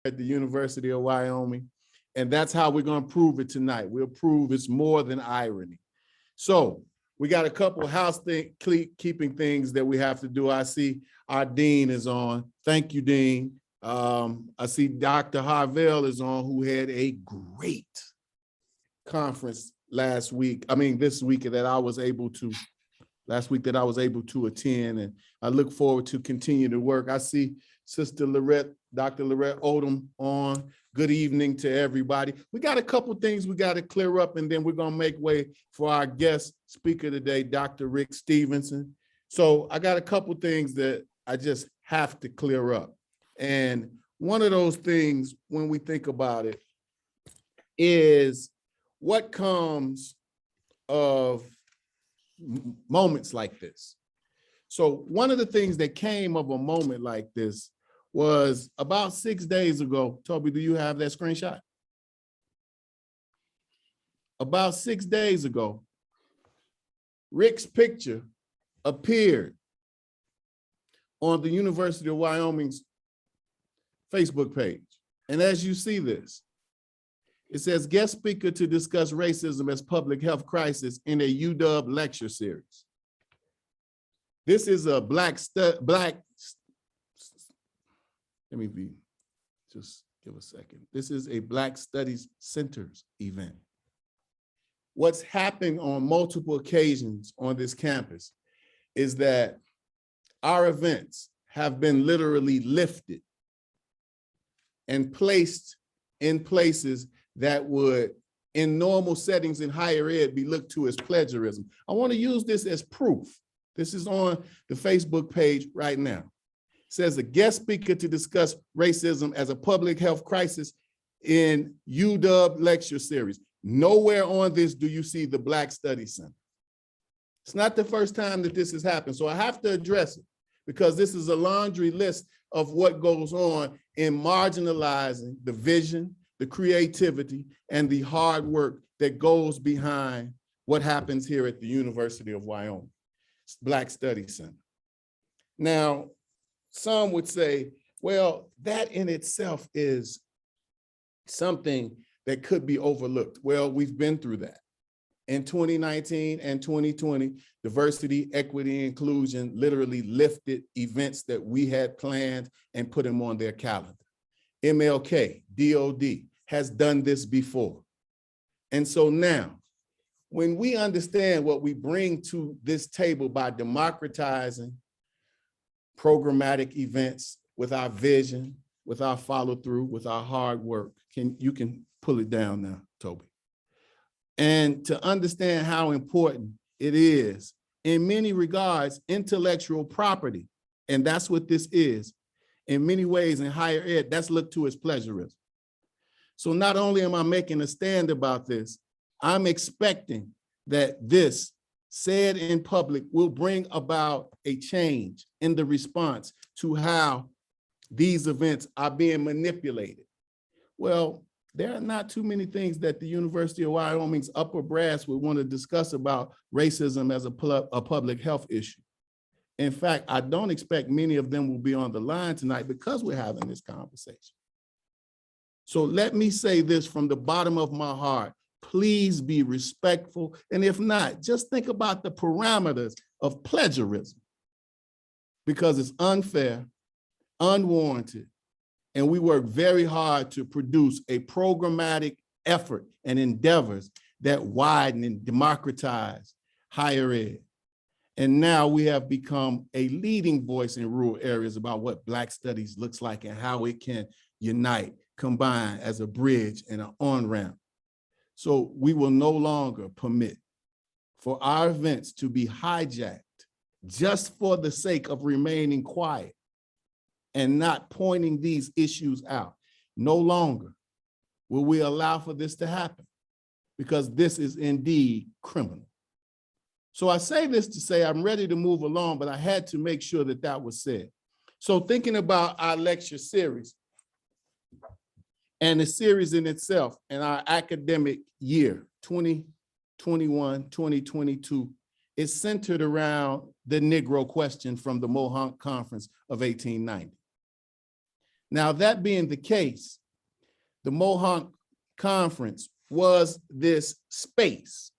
at the University of Wyoming. And that's how we're going to prove it tonight. We'll prove it's more than irony. So we got a couple housekeeping things that we have to do. I see our dean is on. Thank you, Dean. I see Dr. Harvell is on, who had a great conference this week that I was able to attend, and I look forward to continue to work. I see Sister Lorette, Dr. Lorette Odom on. Good evening to everybody. We got a couple things we got to clear up, and then we're going to make way for our guest speaker today, Dr. Rik Stevenson. So I got a couple things that I just have to clear up. And one of those things, when we think about it, is what comes of moments like this. So one of the things that came of a moment like this was about 6 days ago. Toby, do you have that screenshot? About 6 days ago, Rik's picture appeared on the University of Wyoming's Facebook page. And as you see this, it says guest speaker to discuss racism as public health crisis in a UW lecture series. This is a This is a Black Studies Centers event. What's happened on multiple occasions on this campus is that our events have been literally lifted and placed in places that would, in normal settings in higher ed, be looked to as plagiarism. I want to use this as proof. This is on the Facebook page right now. It says a guest speaker to discuss racism as a public health crisis in UW lecture series. Nowhere on this do you see the Black Studies Center. It's not the first time that this has happened, so I have to address it because this is a laundry list of what goes on in marginalizing the vision, the creativity, and the hard work that goes behind what happens here at the University of Wyoming, Black Studies Center. Now, some would say, well, that in itself is something that could be overlooked. Well, we've been through that. In 2019 and 2020, diversity, equity, inclusion literally lifted events that we had planned and put them on their calendar. MLK, DOD has done this before. And so now, when we understand what we bring to this table by democratizing programmatic events with our vision, with our follow through, with our hard work, you can pull it down now, Toby. And to understand how important it is, in many regards, intellectual property, and that's what this is. In many ways in higher ed, that's looked to as plagiarism. So not only am I making a stand about this, I'm expecting that this said in public will bring about a change in the response to how these events are being manipulated. Well, there are not too many things that the University of Wyoming's upper brass would want to discuss about racism as a public health issue. In fact, I don't expect many of them will be on the line tonight because we're having this conversation. So let me say this from the bottom of my heart. Please be respectful. And if not, just think about the parameters of plagiarism because it's unfair, unwarranted, and we work very hard to produce a programmatic effort and endeavors that widen and democratize higher ed. And now we have become a leading voice in rural areas about what Black studies looks like and how it can unite, combine as a bridge and an on-ramp. So we will no longer permit for our events to be hijacked just for the sake of remaining quiet and not pointing these issues out. No longer will we allow for this to happen because this is indeed criminal. So I say this to say I'm ready to move along, but I had to make sure that that was said. So thinking about our lecture series and the series in itself and our academic year, 2021, 2022, is centered around the Negro question from the Mohonk Conference of 1890. Now, that being the case, the Mohawk Conference was this space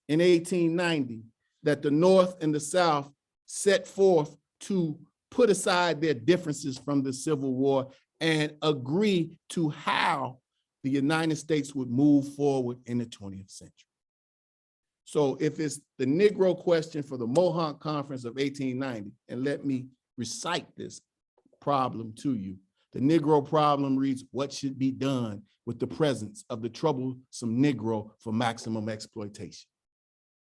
in 1890 that the North and the South set forth to put aside their differences from the Civil War and agree to how the United States would move forward in the 20th century. So if it's the Negro question for the Mohawk Conference of 1890, and let me recite this problem to you. The Negro problem reads, what should be done with the presence of the troublesome Negro for maximum exploitation?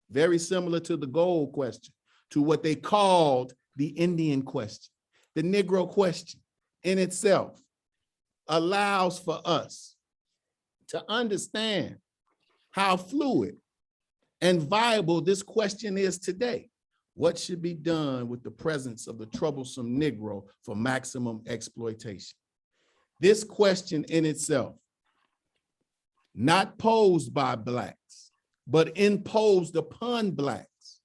Very similar to the gold question, to what they called the Indian question. The Negro question in itself allows for us to understand how fluid and viable this question is today. What should be done with the presence of the troublesome Negro for maximum exploitation? This question in itself, not posed by Blacks, but imposed upon Blacks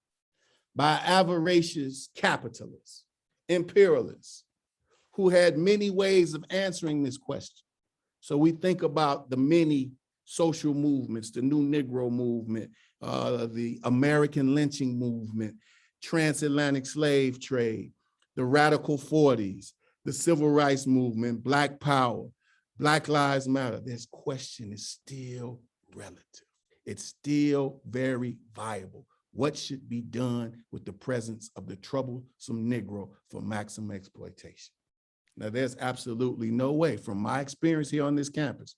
by avaricious capitalists, imperialists, who had many ways of answering this question. So we think about the many social movements, the New Negro movement, the American lynching movement, transatlantic slave trade, the Radical 40s, the Civil Rights Movement, Black Power, Black Lives Matter. This question is still relative. It's still very viable. What should be done with the presence of the troublesome Negro for maximum exploitation? Now, there's absolutely no way, from my experience here on this campus,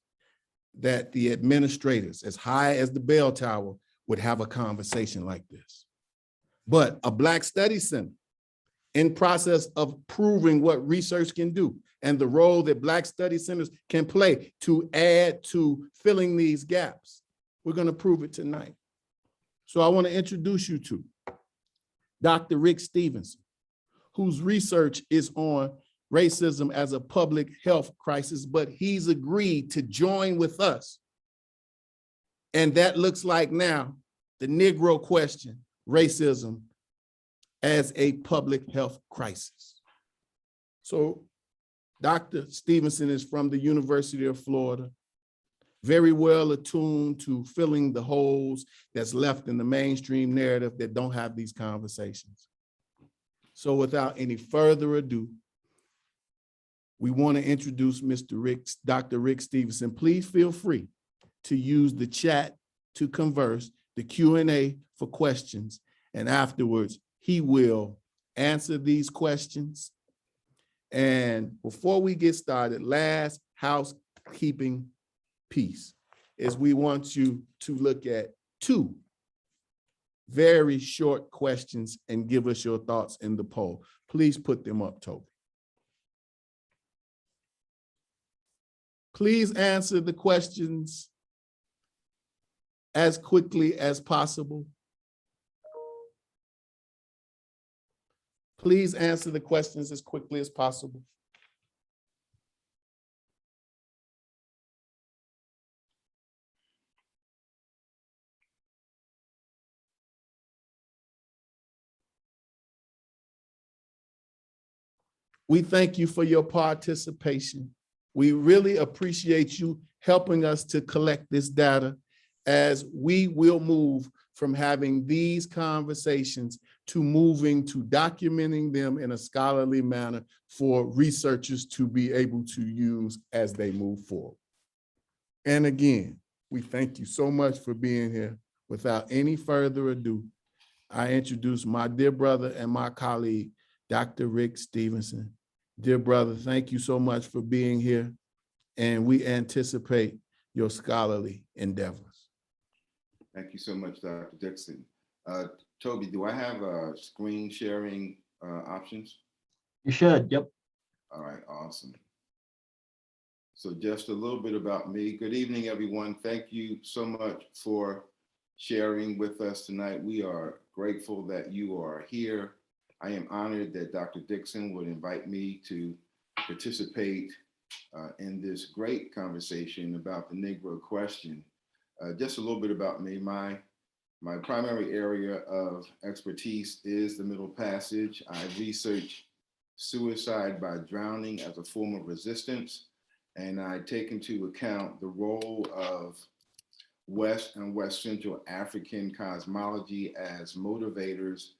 that the administrators, as high as the bell tower, would have a conversation like this. But a Black Studies Center, in process of proving what research can do and the role that Black Study Centers can play to add to filling these gaps, we're going to prove it tonight. So I want to introduce you to Dr. Rik Stevenson, whose research is on racism as a public health crisis, but he's agreed to join with us. And that looks like now the Negro question, racism as a public health crisis. So Dr. Stevenson is from the University of Florida, very well attuned to filling the holes that's left in the mainstream narrative that don't have these conversations. So without any further ado, we want to introduce Dr. Rik Stevenson. Please feel free to use the chat to converse, the Q&A for questions, and afterwards, he will answer these questions. And before we get started, last housekeeping piece is we want you to look at two very short questions and give us your thoughts in the poll. Please put them up, Toby. Please answer the questions as quickly as possible. Please answer the questions as quickly as possible. We thank you for your participation. We really appreciate you helping us to collect this data as we will move from having these conversations to moving to documenting them in a scholarly manner for researchers to be able to use as they move forward. And again, we thank you so much for being here. Without any further ado, I introduce my dear brother and my colleague, Dr. Rik Stevenson. Dear brother, thank you so much for being here, and we anticipate your scholarly endeavors. Thank you so much, Dr. Dixon. Toby, do I have screen sharing options? You should, yep. All right, awesome. So just a little bit about me. Good evening, everyone. Thank you so much for sharing with us tonight. We are grateful that you are here. I am honored that Dr. Dixon would invite me to participate in this great conversation about the Negro question. Just a little bit about me. My primary area of expertise is the Middle Passage. I research suicide by drowning as a form of resistance. And I take into account the role of West and West Central African cosmology as motivators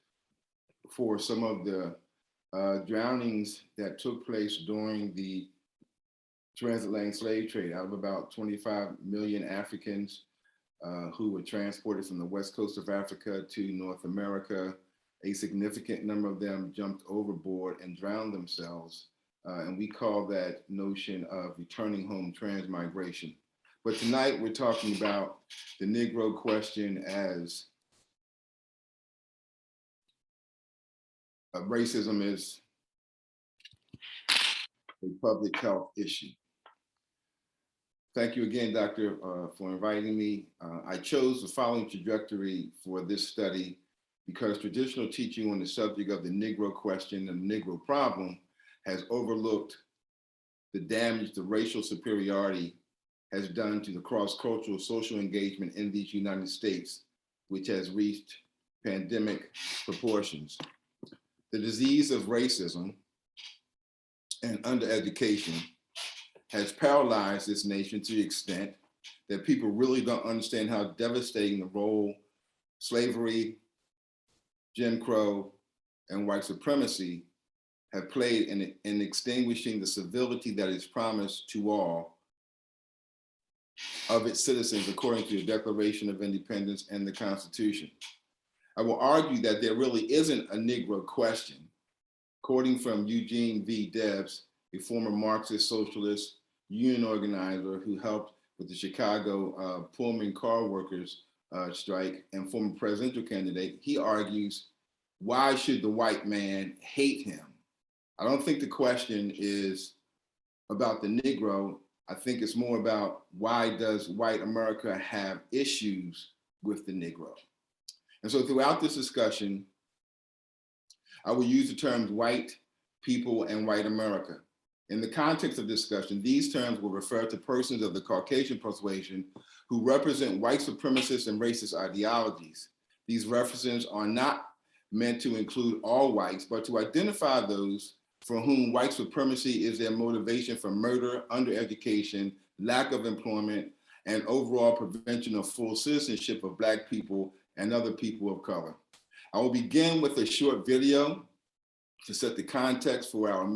for some of the drownings that took place during the transatlantic slave trade. Out of about 25 million Africans who were transported from the west coast of Africa to North America, a significant number of them jumped overboard and drowned themselves. And we call that notion of returning home transmigration. But tonight we're talking about the Negro question as racism is a public health issue. Thank you again, Doctor, for inviting me. I chose the following trajectory for this study because traditional teaching on the subject of the Negro question and the Negro problem has overlooked the damage the racial superiority has done to the cross-cultural social engagement in these United States, which has reached pandemic proportions. The disease of racism and undereducation has paralyzed this nation to the extent that people really don't understand how devastating the role slavery, Jim Crow, and white supremacy have played in extinguishing the civility that is promised to all of its citizens according to the Declaration of Independence and the Constitution. I will argue that there really isn't a Negro question, quoting from Eugene V. Debs, a former Marxist socialist union organizer who helped with the Chicago Pullman car workers strike and former presidential candidate. He argues, why should the white man hate him? I don't think the question is about the Negro. I think it's more about why does white America have issues with the Negro? And so throughout this discussion, I will use the terms white people and white America. In the context of discussion, these terms will refer to persons of the Caucasian persuasion who represent white supremacist and racist ideologies. These references are not meant to include all whites, but to identify those for whom white supremacy is their motivation for murder, undereducation, lack of employment, and overall prevention of full citizenship of Black people and other people of color. I will begin with a short video to set the context for our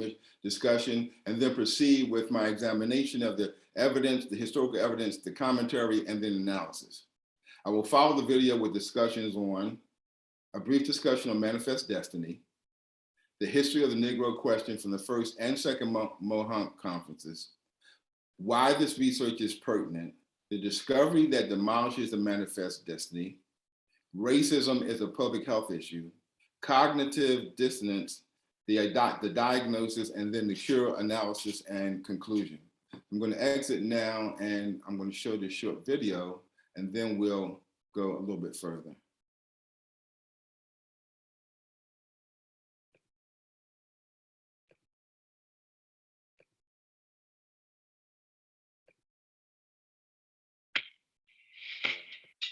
discussion, and then proceed with my examination of the evidence, the historical evidence, the commentary, and then analysis. I will follow the video with discussions on a brief discussion on manifest destiny, the history of the Negro question from the first and second Mohawk conferences, why this research is pertinent, the discovery that demolishes the manifest destiny, racism is a public health issue, cognitive dissonance, the diagnosis, and then the cure, analysis, and conclusion. I'm going to exit now, and I'm going to show this short video, and then we'll go a little bit further.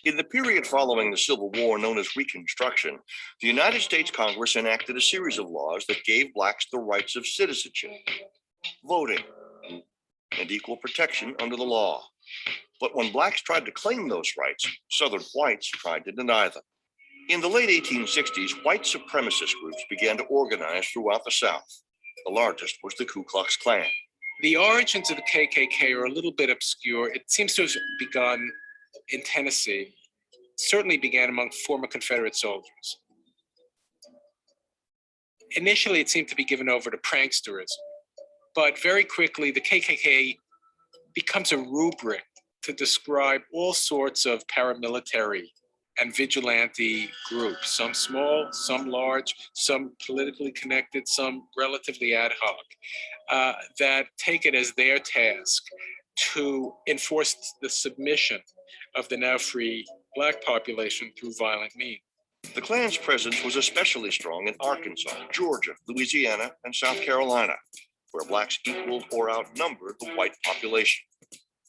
In the period following the Civil War, known as Reconstruction, the United States Congress enacted a series of laws that gave Blacks the rights of citizenship, voting, and equal protection under the law. But when Blacks tried to claim those rights, Southern whites tried to deny them. In the late 1860s, white supremacist groups began to organize throughout the South. The largest was the Ku Klux Klan. The origins of the KKK are a little bit obscure. It seems to have begun in Tennessee, certainly began among former Confederate soldiers. Initially, it seemed to be given over to pranksterism, but very quickly, the KKK becomes a rubric to describe all sorts of paramilitary and vigilante groups, some small, some large, some politically connected, some relatively ad hoc, that take it as their task to enforce the submission of the now free Black population through violent means. The Klan's presence was especially strong in Arkansas, Georgia, Louisiana, and South Carolina, where Blacks equaled or outnumbered the white population.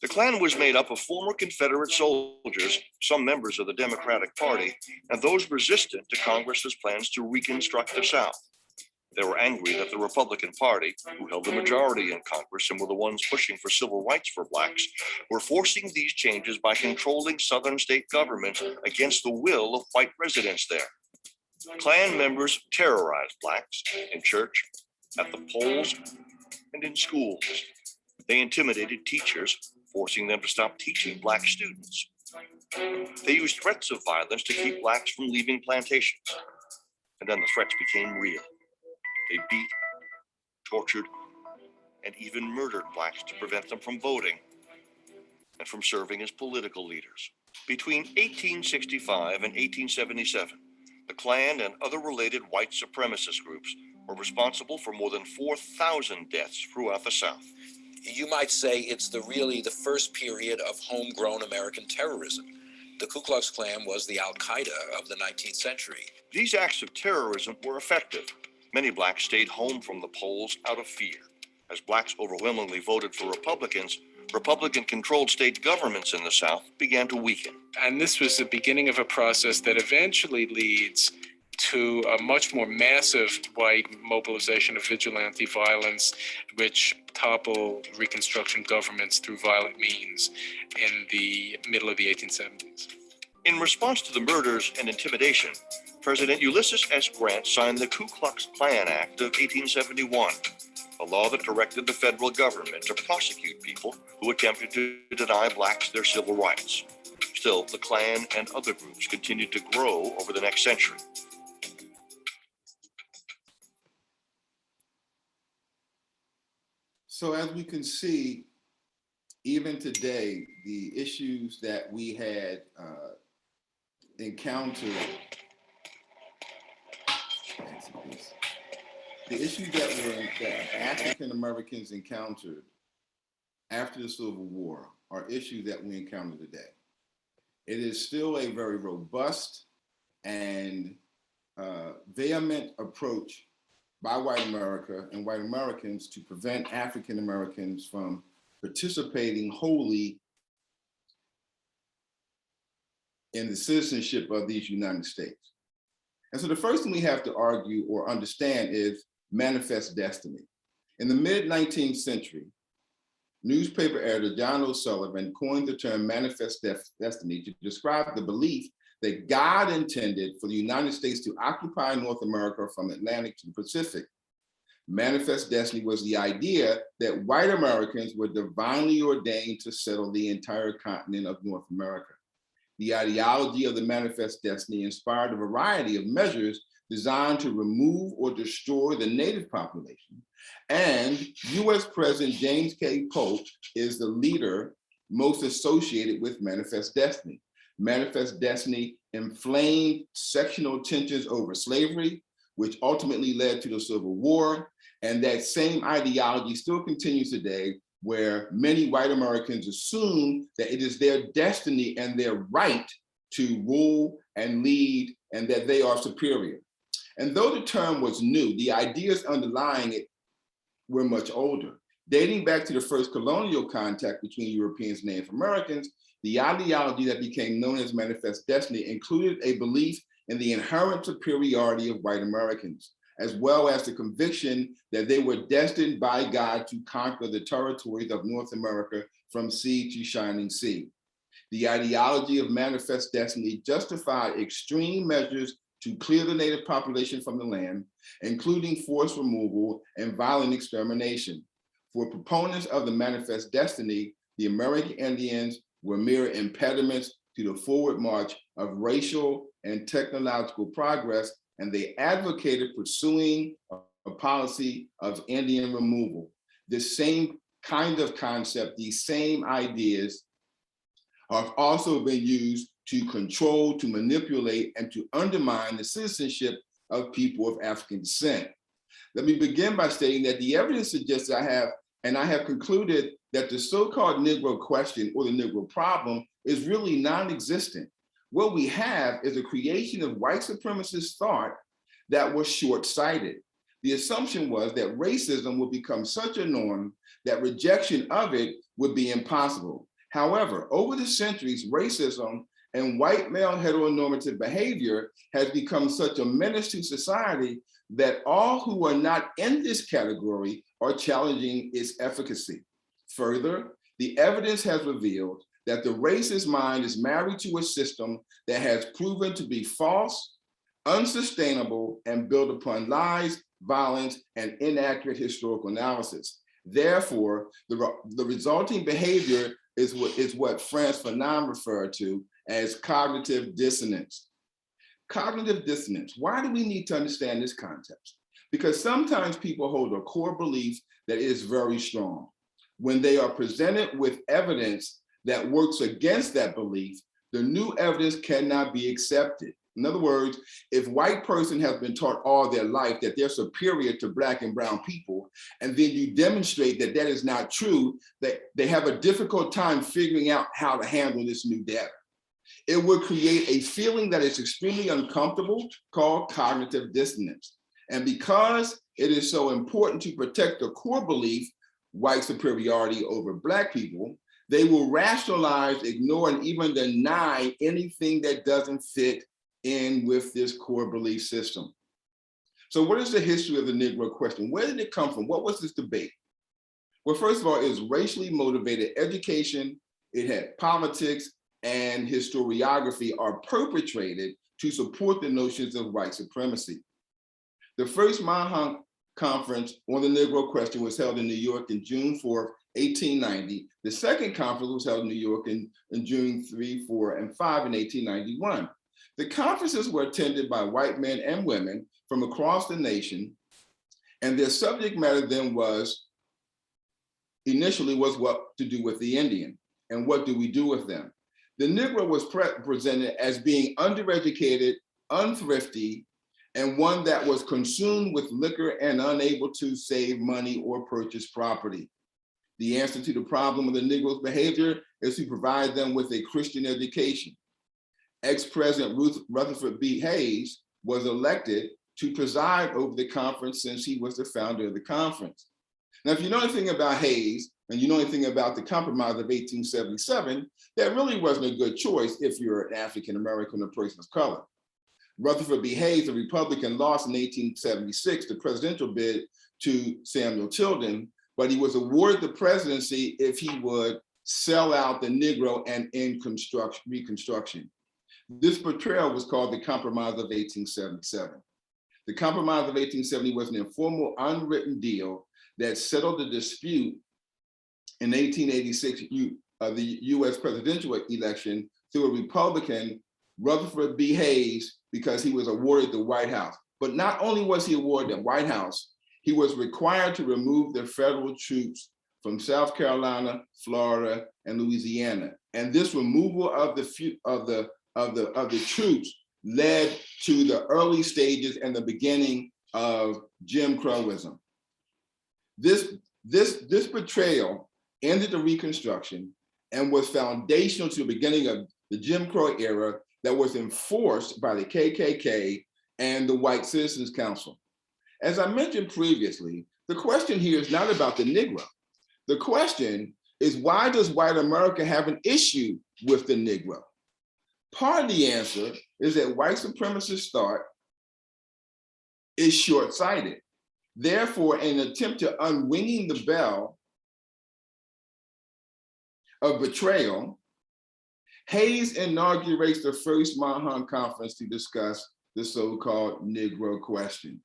The Klan was made up of former Confederate soldiers, some members of the Democratic Party, and those resistant to Congress's plans to reconstruct the South. They were angry that the Republican Party, who held the majority in Congress and were the ones pushing for civil rights for Blacks, were forcing these changes by controlling Southern state governments against the will of white residents there. Klan members terrorized Blacks in church, at the polls, and in schools. They intimidated teachers, forcing them to stop teaching Black students. They used threats of violence to keep Blacks from leaving plantations. And then the threats became real. They beat, tortured, and even murdered Blacks to prevent them from voting and from serving as political leaders. Between 1865 and 1877, the Klan and other related white supremacist groups were responsible for more than 4,000 deaths throughout the South. You might say it's really the first period of homegrown American terrorism. The Ku Klux Klan was the Al-Qaeda of the 19th century. These acts of terrorism were effective. Many Blacks stayed home from the polls out of fear. As Blacks overwhelmingly voted for Republicans, Republican-controlled state governments in the South began to weaken. And this was the beginning of a process that eventually leads to a much more massive white mobilization of vigilante violence, which toppled Reconstruction governments through violent means in the middle of the 1870s. In response to the murders and intimidation, President Ulysses S. Grant signed the Ku Klux Klan Act of 1871, a law that directed the federal government to prosecute people who attempted to deny Blacks their civil rights. Still, the Klan and other groups continued to grow over the next century. So as we can see, even today, the issues that we had encountered, the issues that African Americans encountered after the Civil War are issues that we encounter today. It is still a very robust and vehement approach by white America and white Americans to prevent African Americans from participating wholly in the citizenship of these United States. And so the first thing we have to argue or understand is manifest destiny. In the mid-19th century, newspaper editor John O'Sullivan coined the term manifest destiny to describe the belief that God intended for the United States to occupy North America from Atlantic to the Pacific. Manifest destiny was the idea that white Americans were divinely ordained to settle the entire continent of North America. The ideology of the manifest destiny inspired a variety of measures designed to remove or destroy the native population. And US President James K. Polk is the leader most associated with manifest destiny. Manifest destiny inflamed sectional tensions over slavery, which ultimately led to the Civil War. And that same ideology still continues today, where many white Americans assume that it is their destiny and their right to rule and lead, and that they are superior. And though the term was new, the ideas underlying it were much older. Dating back to the first colonial contact between Europeans and Native Americans, the ideology that became known as manifest destiny included a belief in the inherent superiority of white Americans, as well as the conviction that they were destined by God to conquer the territories of North America from sea to shining sea. The ideology of manifest destiny justified extreme measures to clear the native population from the land, including forced removal and violent extermination. For proponents of the manifest destiny, the American Indians were mere impediments to the forward march of racial and technological progress, and they advocated pursuing a policy of Indian removal. The same kind of concept, these same ideas have also been used to control, to manipulate, and to undermine the citizenship of people of African descent. Let me begin by stating that the evidence suggests I have concluded that the so-called Negro question or the Negro problem is really non-existent. What we have is a creation of white supremacist thought that was short-sighted. The assumption was that racism would become such a norm that rejection of it would be impossible. However, over the centuries, racism and white male heteronormative behavior has become such a menace to society that all who are not in this category are challenging its efficacy. Further, the evidence has revealed that the racist mind is married to a system that has proven to be false, unsustainable, and built upon lies, violence, and inaccurate historical analysis. Therefore, the resulting behavior is what Frantz Fanon referred to as cognitive dissonance. Cognitive dissonance. Why do we need to understand this context? Because sometimes people hold a core belief that is very strong. When they are presented with evidence that works against that belief, the new evidence cannot be accepted. In other words, if white person has been taught all their life that they're superior to Black and brown people, and then you demonstrate that that is not true, that they have a difficult time figuring out how to handle this new data. It would create a feeling that is extremely uncomfortable called cognitive dissonance. And because it is so important to protect the core belief, white superiority over Black people, they will rationalize, ignore, and even deny anything that doesn't fit in with this core belief system. So what is the history of the Negro question? Where did it come from? What was this debate? Well, first of all, it was racially motivated education. It had politics and historiography are perpetrated to support the notions of white supremacy. The first Manhattan Conference on the Negro question was held in New York in June 4th, 1890. The second conference was held in New York in June 3, 4, and 5 in 1891. The conferences were attended by white men and women from across the nation, and their subject matter then initially was what to do with the Indian, and what do we do with them? The Negro was presented as being undereducated, unthrifty, and one that was consumed with liquor and unable to save money or purchase property. The answer to the problem of the Negro's behavior is to provide them with a Christian education. Ex-President Rutherford B. Hayes was elected to preside over the conference since he was the founder of the conference. Now, if you know anything about Hayes, and you know anything about the Compromise of 1877, that really wasn't a good choice if you're an African-American or person of color. Rutherford B. Hayes, a Republican, lost in 1876 the presidential bid to Samuel Tilden, but he was awarded the presidency if he would sell out the Negro and end Reconstruction. This portrayal was called the Compromise of 1877. The Compromise of 1870 was an informal, unwritten deal that settled the dispute in 1886, the US presidential election through a Republican, Rutherford B. Hayes, because he was awarded the White House. But not only was he awarded the White House, he was required to remove the federal troops from South Carolina, Florida, and Louisiana. And this removal of the troops led to the early stages and the beginning of Jim Crowism. This betrayal ended the Reconstruction and was foundational to the beginning of the Jim Crow era that was enforced by the KKK and the White Citizens Council. As I mentioned previously, the question here is not about the Negro. The question is, why does white America have an issue with the Negro? Part of the answer is that white supremacist thought is short-sighted. Therefore, in an attempt to unwinging the bell of betrayal, Hayes inaugurates the first Manhattan Conference to discuss the so-called Negro question.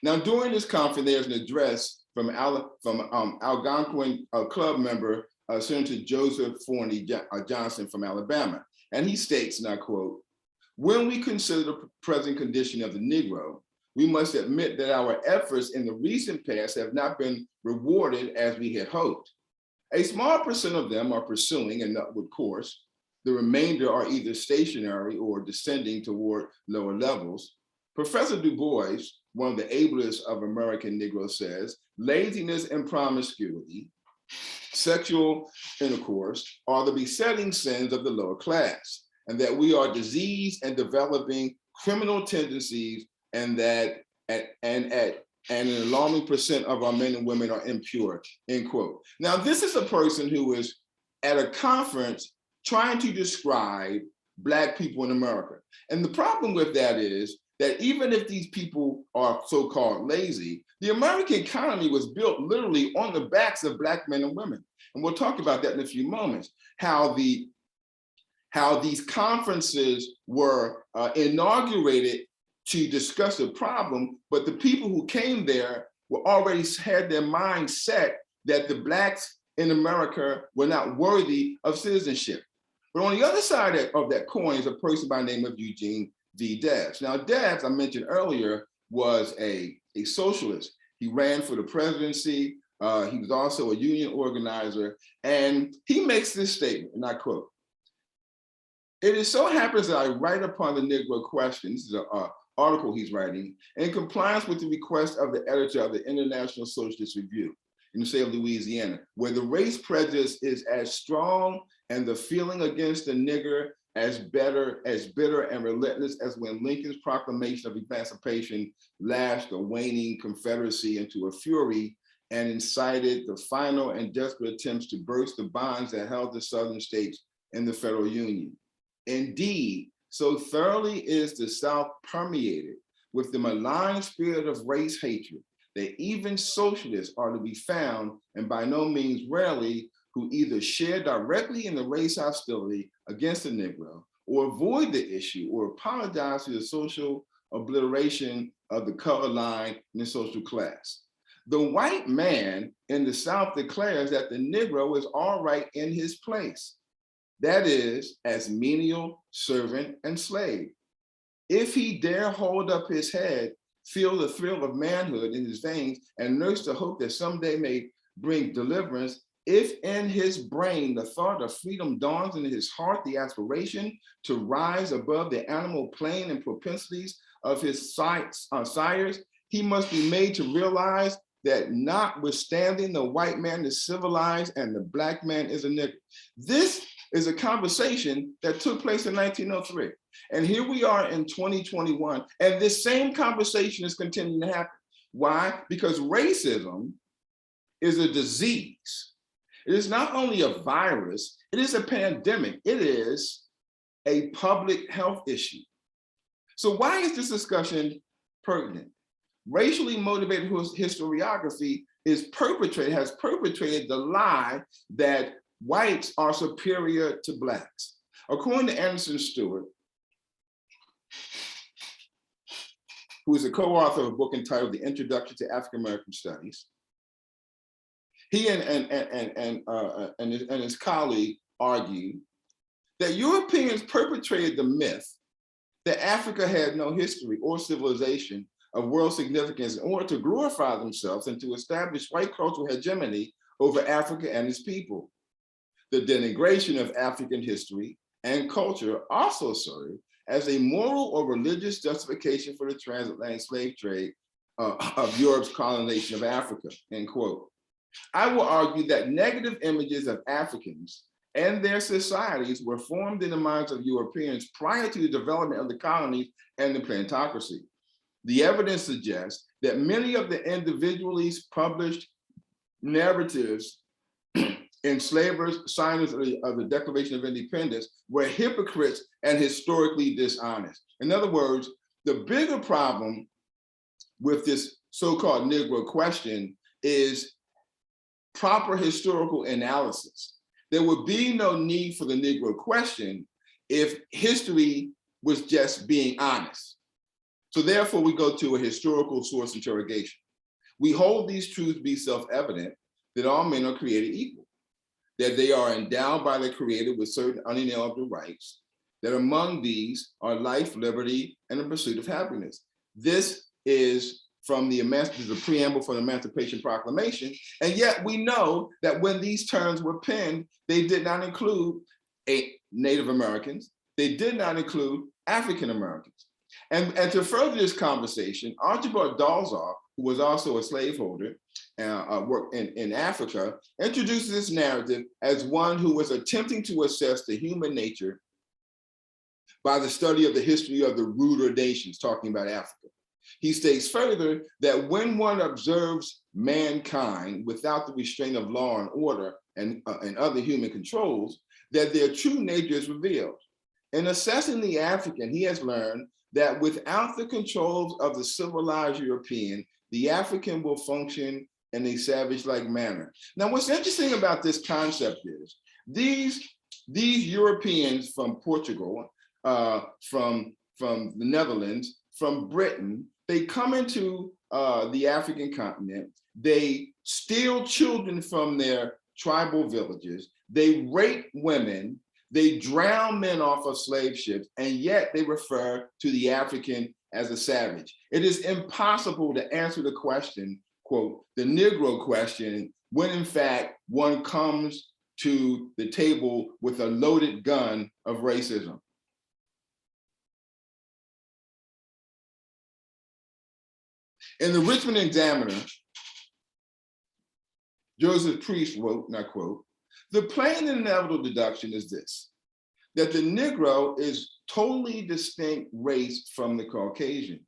Now, during this conference, there's an address from Algonquin Club member, Senator Joseph Forney Johnson from Alabama. And he states, and I quote, "When we consider the present condition of the Negro, we must admit that our efforts in the recent past have not been rewarded as we had hoped. A small percent of them are pursuing an upward course. The remainder are either stationary or descending toward lower levels. Professor Du Bois, one of the ablest of American Negroes, says, laziness and promiscuity, sexual intercourse are the besetting sins of the lower class, and that we are diseased and developing criminal tendencies, and that an alarming percent of our men and women are impure," end quote. Now, this is a person who is at a conference trying to describe Black people in America. And the problem with that is that even if these people are so-called lazy, the American economy was built literally on the backs of Black men and women. And we'll talk about that in a few moments, how these conferences were inaugurated to discuss the problem, but the people who came there were already had their mind set that the Blacks in America were not worthy of citizenship. But on the other side of that coin is a person by the name of Eugene V. Debs. Now, Debs, I mentioned earlier, was a socialist. He ran for the presidency. He was also a union organizer. And he makes this statement, and I quote, "It so happens that I write upon the Negro question," this is an article he's writing, "in compliance with the request of the editor of the International Socialist Review in the state of Louisiana, where the race prejudice is as strong and the feeling against the nigger as bitter and relentless as when Lincoln's proclamation of emancipation lashed the waning Confederacy into a fury and incited the final and desperate attempts to burst the bonds that held the Southern states in the Federal Union. Indeed, so thoroughly is the South permeated with the malign spirit of race hatred that even socialists are to be found, and by no means rarely, who either share directly in the race hostility against the Negro or avoid the issue or apologize for the social obliteration of the color line in the social class. The white man in the South declares that the Negro is all right in his place. That is, as menial, servant, and slave. If he dare hold up his head, feel the thrill of manhood in his veins, and nurse the hope that someday may bring deliverance, if in his brain the thought of freedom dawns, in his heart the aspiration to rise above the animal plane and propensities of his sires, he must be made to realize that notwithstanding the white man is civilized and the Black man is a nigger." This is a conversation that took place in 1903. And here we are in 2021, and this same conversation is continuing to happen. Why? Because racism is a disease. It is not only a virus, it is a pandemic. It is a public health issue. So why is this discussion pertinent? Racially motivated historiography has perpetrated the lie that whites are superior to Blacks. According to Anderson Stewart, who is a co-author of a book entitled The Introduction to African American Studies, he and his colleague argue that Europeans perpetrated the myth that Africa had no history or civilization of world significance in order to glorify themselves and to establish white cultural hegemony over Africa and its people. The denigration of African history and culture also served as a moral or religious justification for the transatlantic slave trade of Europe's colonization of Africa, end quote. I will argue that negative images of Africans and their societies were formed in the minds of Europeans prior to the development of the colonies and the plantocracy. The evidence suggests that many of the individually published narratives enslavers, signers of the Declaration of Independence, were hypocrites and historically dishonest. In other words, the bigger problem with this so-called Negro question is proper historical analysis. There would be no need for the Negro question if history was just being honest. So therefore, we go to a historical source interrogation. We hold these truths to be self-evident that all men are created equal, that they are endowed by the Creator with certain unalienable rights, that among these are life, liberty, and the pursuit of happiness. This is from the preamble for the Emancipation Proclamation, and yet we know that when these terms were penned, they did not include Native Americans, they did not include African Americans. And to further this conversation, Archibald Dalzell, who was also a slaveholder, worked in Africa, introduces this narrative as one who was attempting to assess the human nature by the study of the history of the ruder nations, talking about Africa. He states further that when one observes mankind without the restraint of law and order and other human controls, that their true nature is revealed. In assessing the African, he has learned that without the controls of the civilized European, the African will function in a savage-like manner. Now, what's interesting about this concept is these Europeans from Portugal, from the Netherlands, from Britain, they come into the African continent, they steal children from their tribal villages, they rape women, they drown men off of slave ships, and yet they refer to the African as a savage. It is impossible to answer the question, quote, the Negro question, when in fact one comes to the table with a loaded gun of racism. In the Richmond Examiner, Joseph Priest wrote, and I quote, "The plain and inevitable deduction is this, that the Negro is totally distinct race from the Caucasian,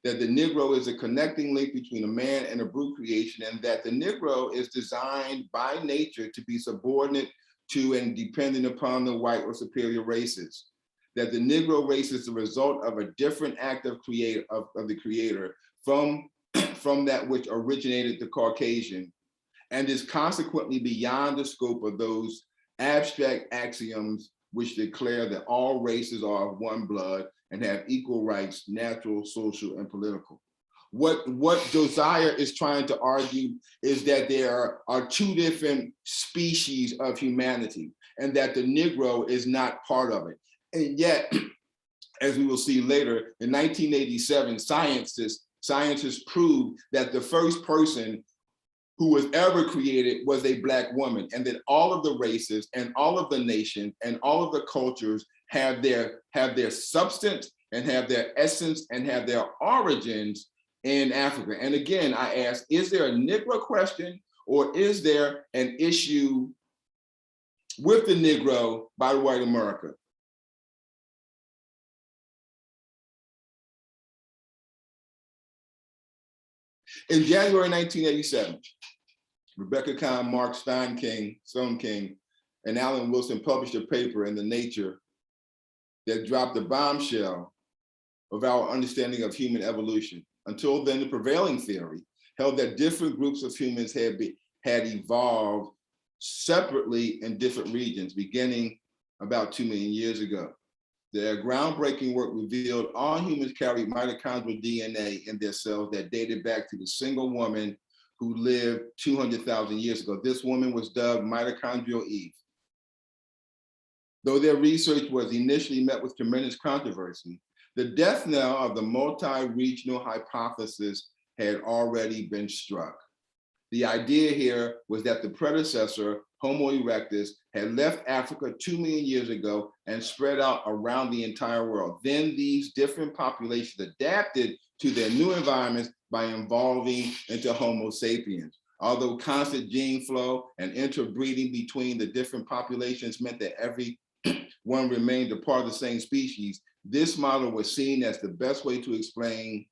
that the Negro is a connecting link between a man and a brute creation, and that the Negro is designed by nature to be subordinate to and dependent upon the white or superior races, that the Negro race is the result of a different act of the creator from that which originated the Caucasian, and is consequently beyond the scope of those abstract axioms which declare that all races are of one blood and have equal rights, natural, social, and political." What Josiah is trying to argue is that there are two different species of humanity and that the Negro is not part of it. And yet, as we will see later, in 1987, scientists proved that the first person who was ever created was a Black woman, and that all of the races and all of the nations and all of the cultures have their substance and have their essence and have their origins in Africa. And again, I ask, is there a Negro question, or is there an issue with the Negro by white America? In January 1987, Rebecca Kahn, Mark Stone King, and Alan Wilson published a paper in the Nature that dropped the bombshell of our understanding of human evolution. Until then, the prevailing theory held that different groups of humans had evolved separately in different regions, beginning about 2 million years ago. Their groundbreaking work revealed all humans carried mitochondrial DNA in their cells that dated back to the single woman who lived 200,000 years ago. This woman was dubbed Mitochondrial Eve. Though their research was initially met with tremendous controversy, the death knell of the multi-regional hypothesis had already been struck. The idea here was that the predecessor, Homo erectus, had left Africa 2 million years ago and spread out around the entire world. Then these different populations adapted to their new environments by evolving into Homo sapiens. Although constant gene flow and interbreeding between the different populations meant that every one remained a part of the same species, this model was seen as the best way to explain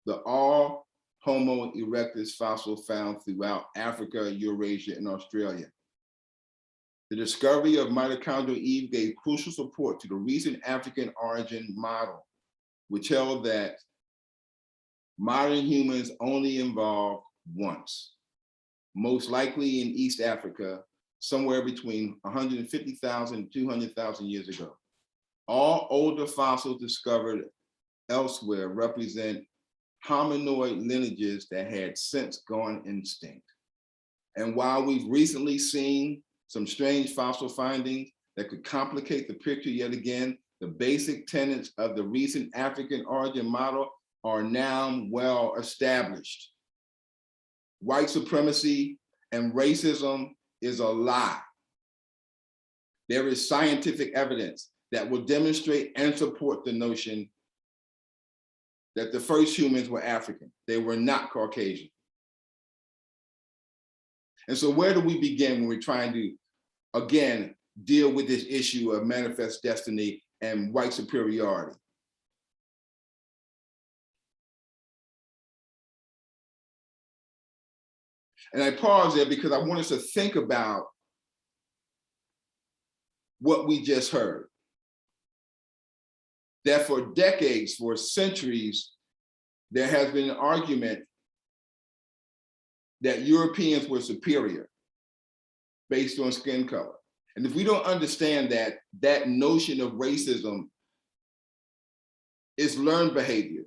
the all Homo erectus fossil found throughout Africa, Eurasia, and Australia. The discovery of mitochondrial Eve gave crucial support to the recent African origin model, which held that modern humans only evolved once, most likely in East Africa, somewhere between 150,000 and 200,000 years ago. All older fossils discovered elsewhere represent hominoid lineages that had since gone extinct. And while we've recently seen some strange fossil findings that could complicate the picture yet again, the basic tenets of the recent African origin model are now well established. White supremacy and racism is a lie. There is scientific evidence that will demonstrate and support the notion that the first humans were African. They were not Caucasian. And so where do we begin when we're trying to, again, deal with this issue of manifest destiny and white superiority? And I pause there because I want us to think about what we just heard. that for decades, for centuries, there has been an argument that Europeans were superior based on skin color. And if we don't understand that, that notion of racism is learned behavior,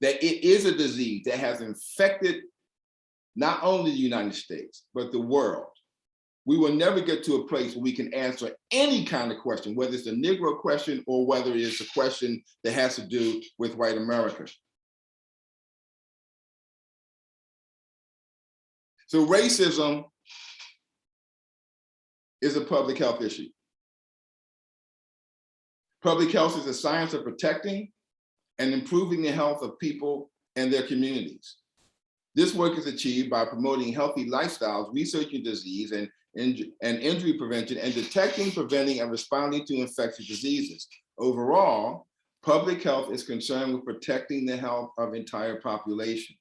that it is a disease that has infected not only the United States, but the world, we will never get to a place where we can answer any kind of question, whether it's a Negro question or whether it's a question that has to do with white America. So racism is a public health issue. Public health is the science of protecting and improving the health of people and their communities. This work is achieved by promoting healthy lifestyles, researching disease and injury prevention, and detecting, preventing, and responding to infectious diseases. Overall, public health is concerned with protecting the health of entire populations.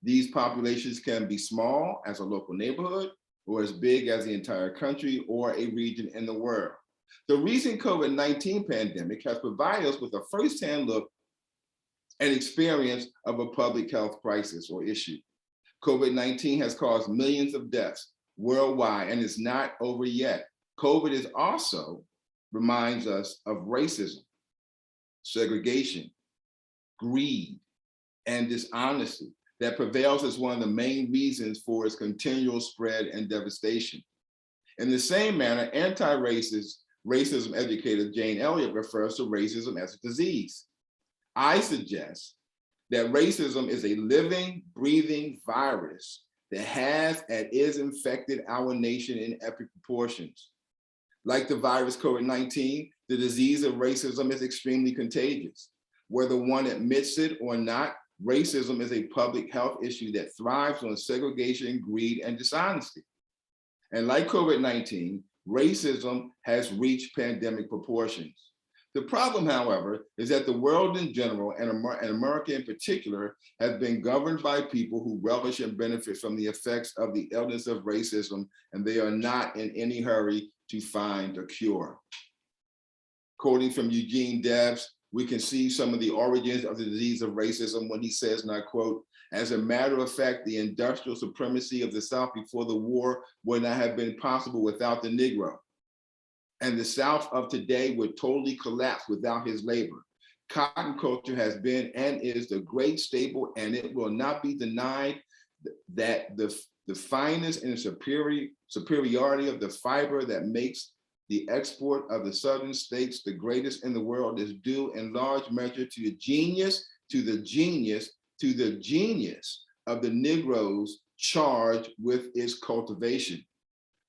These populations can be small as a local neighborhood, or as big as the entire country or a region in the world. The recent COVID-19 pandemic has provided us with a firsthand look and experience of a public health crisis or issue. COVID-19 has caused millions of deaths worldwide and is not over yet. COVID is also reminds us of racism, segregation, greed, and dishonesty that prevails as one of the main reasons for its continual spread and devastation. In the same manner, racism educator Jane Elliott refers to racism as a disease. I suggest that racism is a living, breathing virus that has and is infected our nation in epic proportions. Like the virus COVID-19, the disease of racism is extremely contagious. Whether one admits it or not, racism is a public health issue that thrives on segregation, greed, and dishonesty. And like COVID-19, racism has reached pandemic proportions. The problem, however, is that the world in general, and America in particular, has been governed by people who relish and benefit from the effects of the illness of racism, and they are not in any hurry to find a cure. Quoting from Eugene Debs, we can see some of the origins of the disease of racism when he says, and I quote, "As a matter of fact, the industrial supremacy of the South before the war would not have been possible without the Negro. And the South of today would totally collapse without his labor. Cotton culture has been and is the great staple, and it will not be denied that the finest and superiority of the fiber that makes the export of the Southern states the greatest in the world is due in large measure to the genius of the Negroes charged with its cultivation.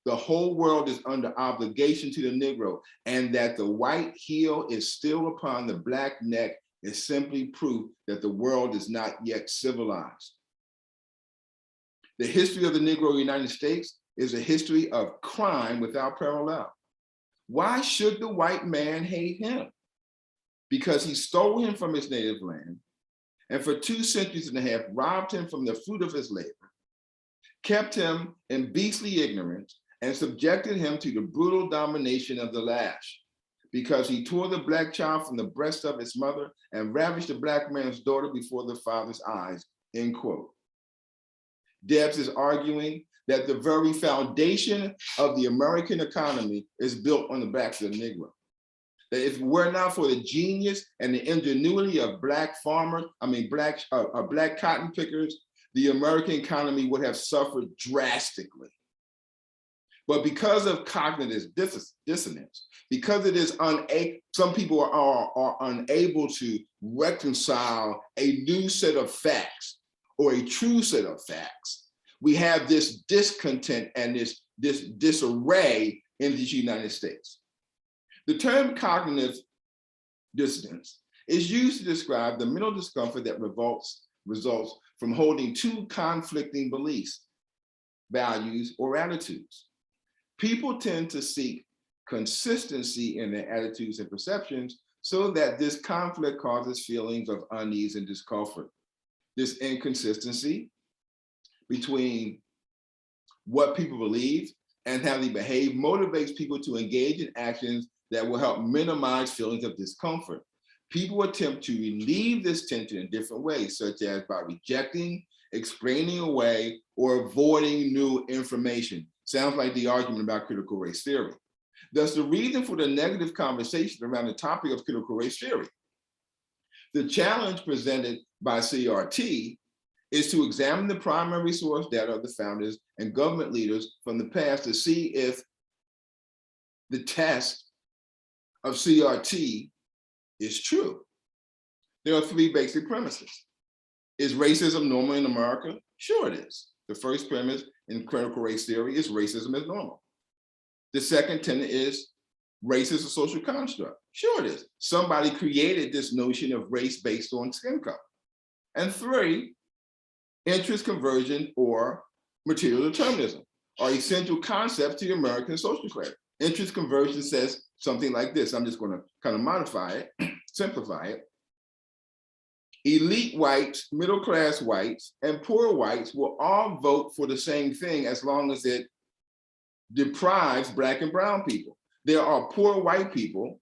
The whole world is under obligation to the Negro, and that the white heel is still upon the black neck is simply proof that the world is not yet civilized. The history of the Negro in the United States is a history of crime without parallel. Why should the white man hate him? Because he stole him from his native land, and for 2 centuries and a half robbed him from the fruit of his labor, kept him in beastly ignorance, and subjected him to the brutal domination of the lash, because he tore the black child from the breast of its mother and ravished the black man's daughter before the father's eyes, end quote. Debs is arguing that the very foundation of the American economy is built on the backs of the Negro. That if it were not for the genius and the ingenuity of black farmers, black cotton pickers, the American economy would have suffered drastically. But because of cognitive dissonance, because it is some people are unable to reconcile a new set of facts or a true set of facts, we have this discontent and this disarray in the United States. The term cognitive dissonance is used to describe the mental discomfort that results from holding 2 conflicting beliefs, values, or attitudes. People tend to seek consistency in their attitudes and perceptions so that this conflict causes feelings of unease and discomfort. This inconsistency between what people believe and how they behave motivates people to engage in actions that will help minimize feelings of discomfort. People attempt to relieve this tension in different ways, such as by rejecting, explaining away, or avoiding new information. Sounds like the argument about critical race theory. Thus, the reason for the negative conversation around the topic of critical race theory. The challenge presented by CRT is to examine the primary source data of the founders and government leaders from the past to see if the test of CRT is true. There are three basic premises. Is racism normal in America? Sure it is. The first premise in critical race theory is racism is normal. The second tenet is race is a social construct. Sure it is. Somebody created this notion of race based on skin color. And three, interest conversion or material determinism are essential concepts to the American social class. Interest conversion says something like this. I'm just going to kind of modify it, simplify it. Elite whites, middle class whites, and poor whites will all vote for the same thing as long as it deprives Black and brown people. There are poor white people,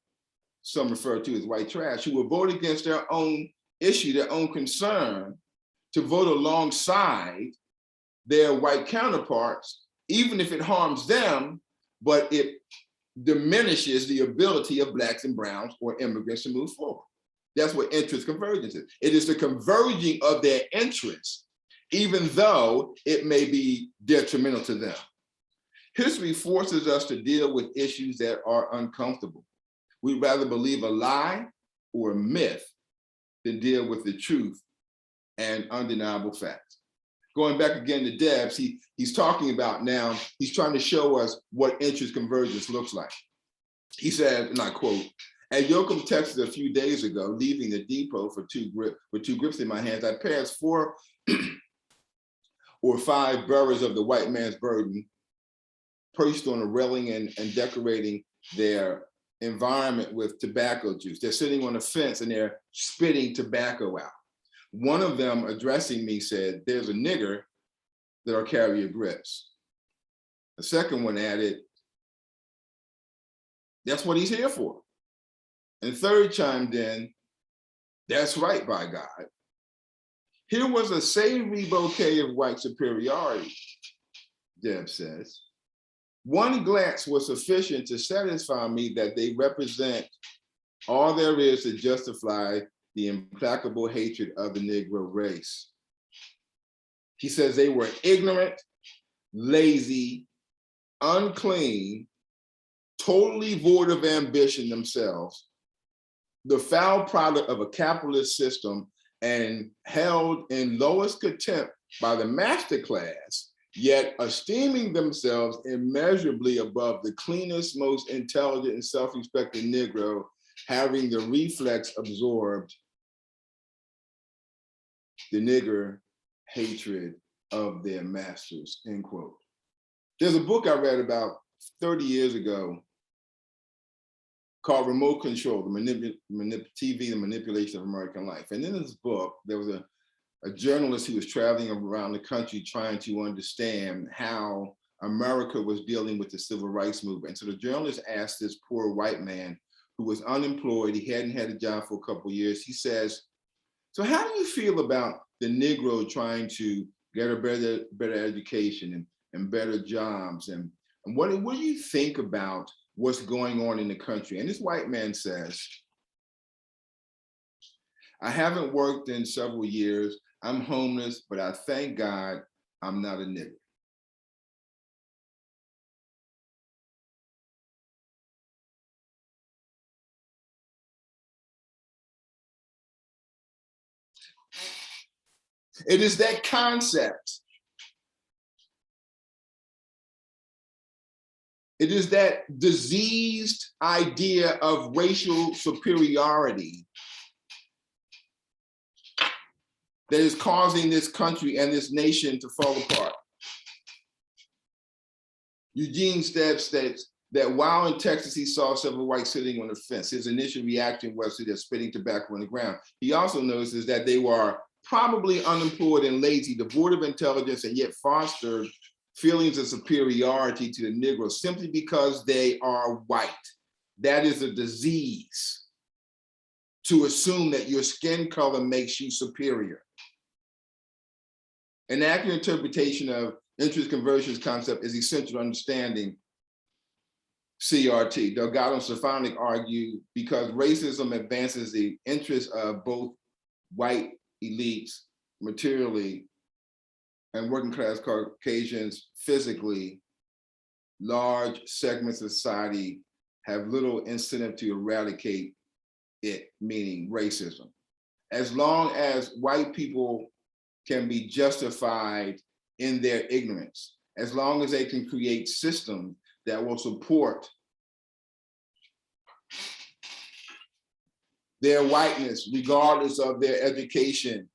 some refer to as white trash, who will vote against their own issue, their own concern, to vote alongside their white counterparts, even if it harms them, but it diminishes the ability of Blacks and browns or immigrants to move forward. That's what interest convergence is. It is the converging of their interests, even though it may be detrimental to them. History forces us to deal with issues that are uncomfortable. We'd rather believe a lie or a myth than deal with the truth and undeniable facts. Going back again to Debs, he's talking about now, he's trying to show us what interest convergence looks like. He said, and I quote, "At Yoakum, Texas, a few days ago, leaving the depot with two grips in my hands, I passed 4 or 5 bearers of the white man's burden, perched on a railing and decorating their environment with tobacco juice. They're sitting on a fence and they're spitting tobacco out. One of them, addressing me, said, 'There's a nigger that'll carry your grips.' The second one added, 'That's what he's here for.' And the third chimed in, 'That's right, by God.' Here was a savory bouquet of white superiority," Deb says. "One glance was sufficient to satisfy me that they represent all there is to justify the implacable hatred of the Negro race." He says they were ignorant, lazy, unclean, totally void of ambition themselves, the foul product of a capitalist system, and held in lowest contempt by the master class, yet esteeming themselves immeasurably above the cleanest, most intelligent and self-respecting Negro, having the reflex absorbed the nigger hatred of their masters," end quote. There's a book I read about 30 years ago called Remote Control, TV, The Manipulation of American Life. And in this book, there was a journalist who was traveling around the country trying to understand how America was dealing with the civil rights movement. And so the journalist asked this poor white man who was unemployed, he hadn't had a job for a couple of years, he says, "So how do you feel about the Negro trying to get a better education and better jobs? And what do you think about what's going on in the country?" And this white man says, "I haven't worked in several years. I'm homeless, but I thank God I'm not a nigger." It is that concept. It is that diseased idea of racial superiority that is causing this country and this nation to fall apart. Eugene Stebbs states that while in Texas he saw several whites sitting on the fence, his initial reaction was to their spitting tobacco on the ground. He also notices that they were probably unemployed and lazy, devoid of intelligence, and yet fostered feelings of superiority to the Negro simply because they are white. That is a disease. to assume that your skin color makes you superior. An accurate interpretation of interest conversions concept is essential to understanding CRT. Delgado and Stefanik argue because racism advances the interests of both white elites materially and working class Caucasians physically, large segments of society have little incentive to eradicate it, meaning racism. As long as white people can be justified in their ignorance, as long as they can create systems that will support their whiteness, regardless of their education,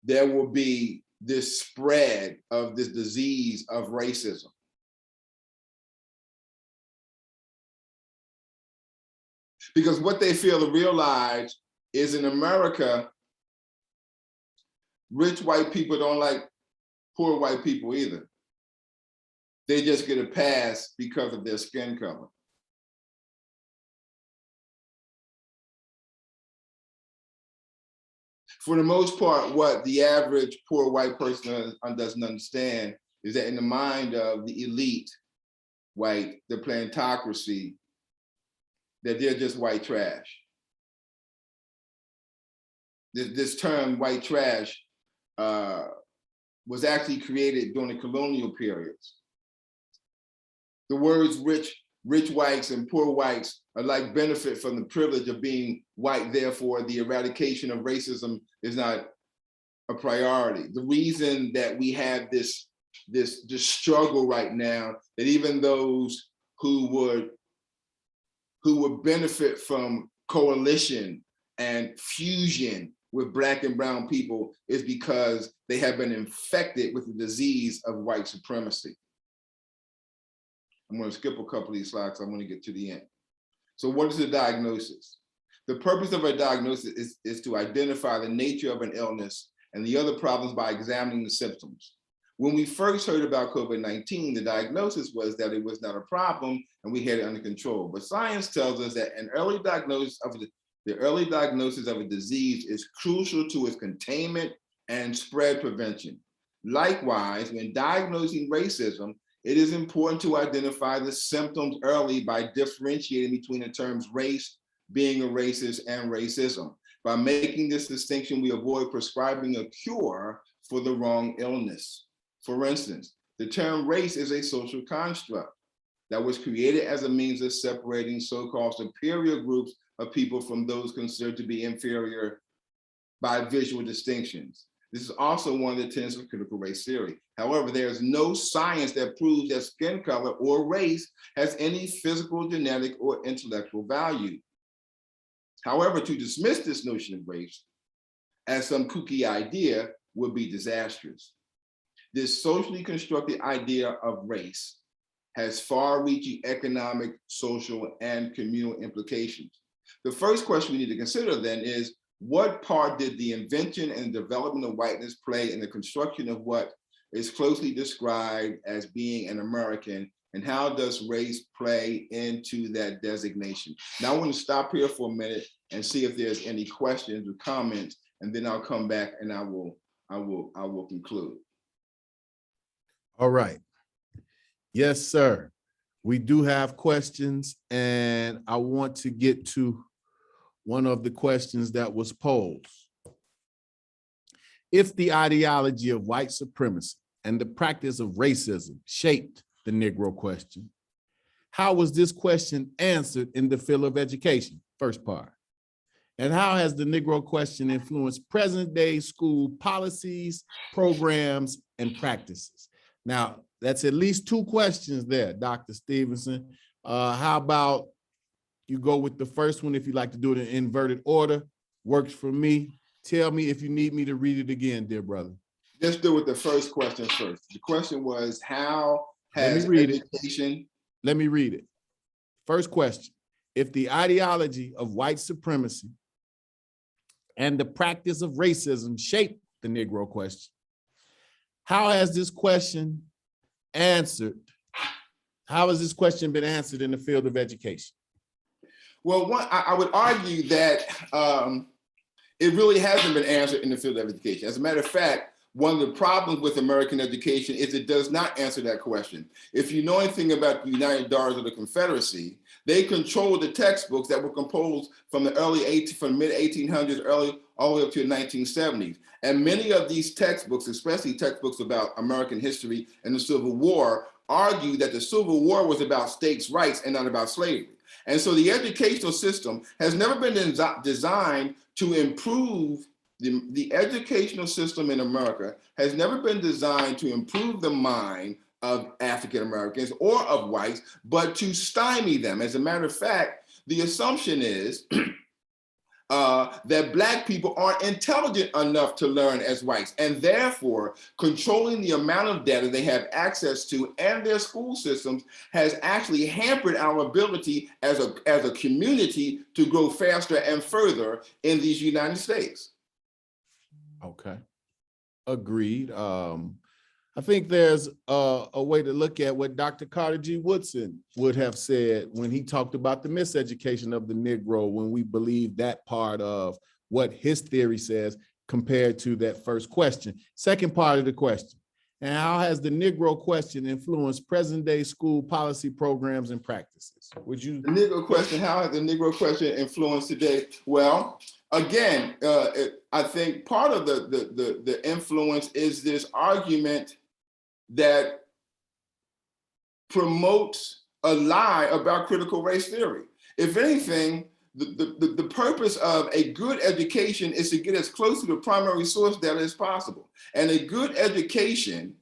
there will be this spread of this disease of racism. Because what they fail to realize is in America, rich white people don't like poor white people either. They just get a pass because of their skin color. For the most part, what the average poor white person doesn't understand is that in the mind of the elite white, the plantocracy, that they're just white trash. This term white trash was actually created during the colonial periods. The words rich whites and poor whites are like benefit from the privilege of being white, therefore the eradication of racism is not a priority. The reason that we have this struggle right now, that even those who would benefit from coalition and fusion with Black and brown people is because they have been infected with the disease of white supremacy. I'm going to skip a couple of these slides. I'm going to get to the end. So what is the diagnosis? The purpose of a diagnosis is to identify the nature of an illness and the other problems by examining the symptoms. When we first heard about COVID-19, the diagnosis was that it was not a problem and we had it under control. But science tells us that an early diagnosis of the early diagnosis of a disease is crucial to its containment and spread prevention. Likewise, when diagnosing racism, it is important to identify the symptoms early by differentiating between the terms race, being a racist, and racism. By making this distinction, we avoid prescribing a cure for the wrong illness. For instance, the term race is a social construct that was created as a means of separating so-called superior groups of people from those considered to be inferior by visual distinctions. This is also one of the tenets of critical race theory. However, there is no science that proves that skin color or race has any physical, genetic, or intellectual value. However, to dismiss this notion of race as some kooky idea would be disastrous. This socially constructed idea of race has far-reaching economic, social, and communal implications. The first question we need to consider then is, what part did the invention and development of whiteness play in the construction of what is closely described as being an American, and how does race play into that designation? Now I want to stop here for a minute and see if there's any questions or comments, and then I'll come back and I will conclude. All right. Yes, sir. We do have questions, and I want to get to one of the questions that was posed. If the ideology of white supremacy and the practice of racism shaped the Negro question, how was this question answered in the field of education? First part. And how has the Negro question influenced present-day school policies, programs, and practices? Now, that's at least two questions there, Dr. Stevenson. How about you go with the first one if you like to do it in inverted order? Works for me. Tell me if you need me to read it again, dear brother. Let's do with the first question first. The question was, how has education... Let me read it. First question, if the ideology of white supremacy and the practice of racism shaped the Negro question, how has this question answered? How has this question been answered in the field of education? Well, I would argue that it really hasn't been answered in the field of education. As a matter of fact, one of the problems with American education is it does not answer that question. If you know anything about the United Daughters of the Confederacy, they controlled the textbooks that were composed from the mid 1800s, all the way up to the 1970s. And many of these textbooks, especially textbooks about American history and the Civil War, argue that the Civil War was about states' rights and not about slavery. And so the educational system has never been designed to improve. The educational system in America has never been designed to improve the mind of African Americans or of whites, but to stymie them. As a matter of fact, the assumption is that Black people aren't intelligent enough to learn as whites, and therefore controlling the amount of data they have access to and their school systems has actually hampered our ability as a community to grow faster and further in these United States. Okay, agreed. I think there's a way to look at what Dr. Carter G. Woodson would have said when he talked about the miseducation of the Negro, when we believe that part of what his theory says compared to that first question. Second part of the question, and how has the Negro question influenced present day school policy programs and practices? Would you? The Negro question, how has the Negro question influenced today? Well, again, I think part of the influence is this argument that promotes a lie about critical race theory. If anything, the purpose of a good education is to get as close to the primary source data as possible. And a good education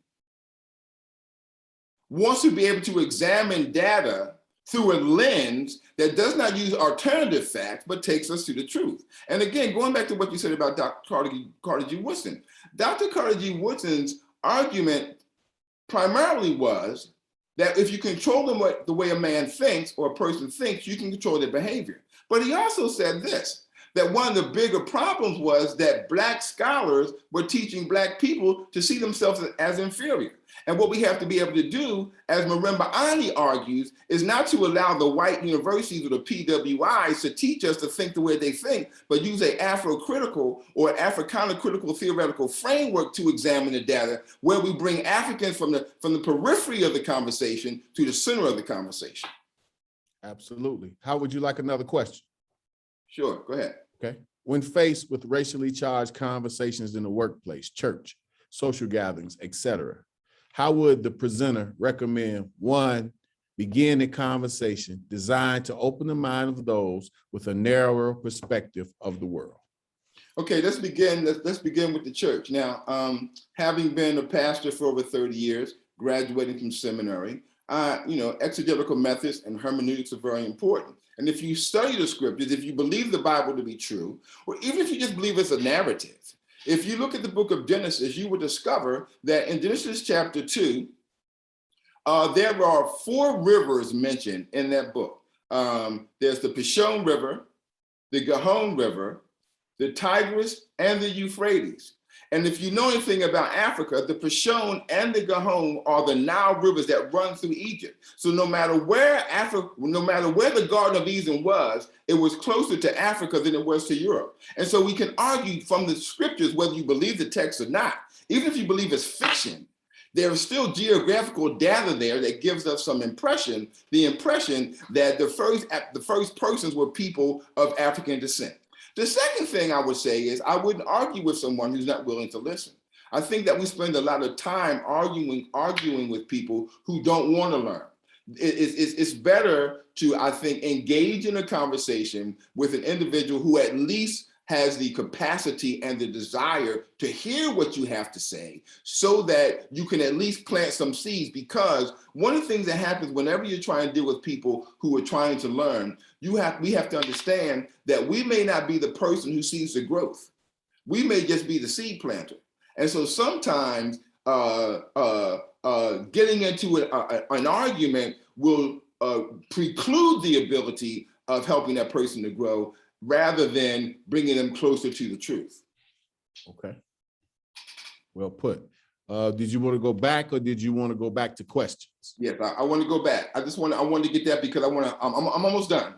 wants to be able to examine data through a lens that does not use alternative facts, but takes us to the truth. And again, going back to what you said about Dr. Carter G. Woodson, Dr. Carter G. Woodson's argument primarily was that if you control the way a man thinks or a person thinks, you can control their behavior. But he also said this, that one of the bigger problems was that Black scholars were teaching Black people to see themselves as inferior. And what we have to be able to do, as Marimba Ani argues, is not to allow the white universities or the PWIs to teach us to think the way they think, but use an Afro-critical or Africana-critical theoretical framework to examine the data, where we bring Africans from the periphery of the conversation to the center of the conversation. Absolutely. How would you like another question? Sure, go ahead. Okay. When faced with racially charged conversations in the workplace, church, social gatherings, etc., how would the presenter recommend one, begin the conversation designed to open the mind of those with a narrower perspective of the world? Okay, let's begin with the church. Now, having been a pastor for over 30 years, graduating from seminary, exegetical methods and hermeneutics are very important. And if you study the scriptures, if you believe the Bible to be true, or even if you just believe it's a narrative, if you look at the book of Genesis, you will discover that in Genesis chapter 2, there are 4 rivers mentioned in that book. There's the Pishon River, the Gihon River, the Tigris, and the Euphrates. And if you know anything about Africa, the Pishon and the Gihon are the Nile rivers that run through Egypt. So no matter where the Garden of Eden was, it was closer to Africa than it was to Europe. And so we can argue from the scriptures, whether you believe the text or not, even if you believe it's fiction, there is still geographical data there that gives us some impression, the impression that the first persons were people of African descent. The second thing I would say is I wouldn't argue with someone who's not willing to listen. I think that we spend a lot of time arguing with people who don't want to learn. It's better to, I think, engage in a conversation with an individual who at least has the capacity and the desire to hear what you have to say, so that you can at least plant some seeds. Because one of the things that happens whenever you're trying to deal with people who are trying to learn, we have to understand that we may not be the person who sees the growth. We may just be the seed planter. And so sometimes getting into an argument will preclude the ability of helping that person to grow, rather than bringing them closer to the truth. Okay. Well put. Did you want to go back, or did you want to go back to questions? Yes, I want to go back. I want to get that because I'm almost done.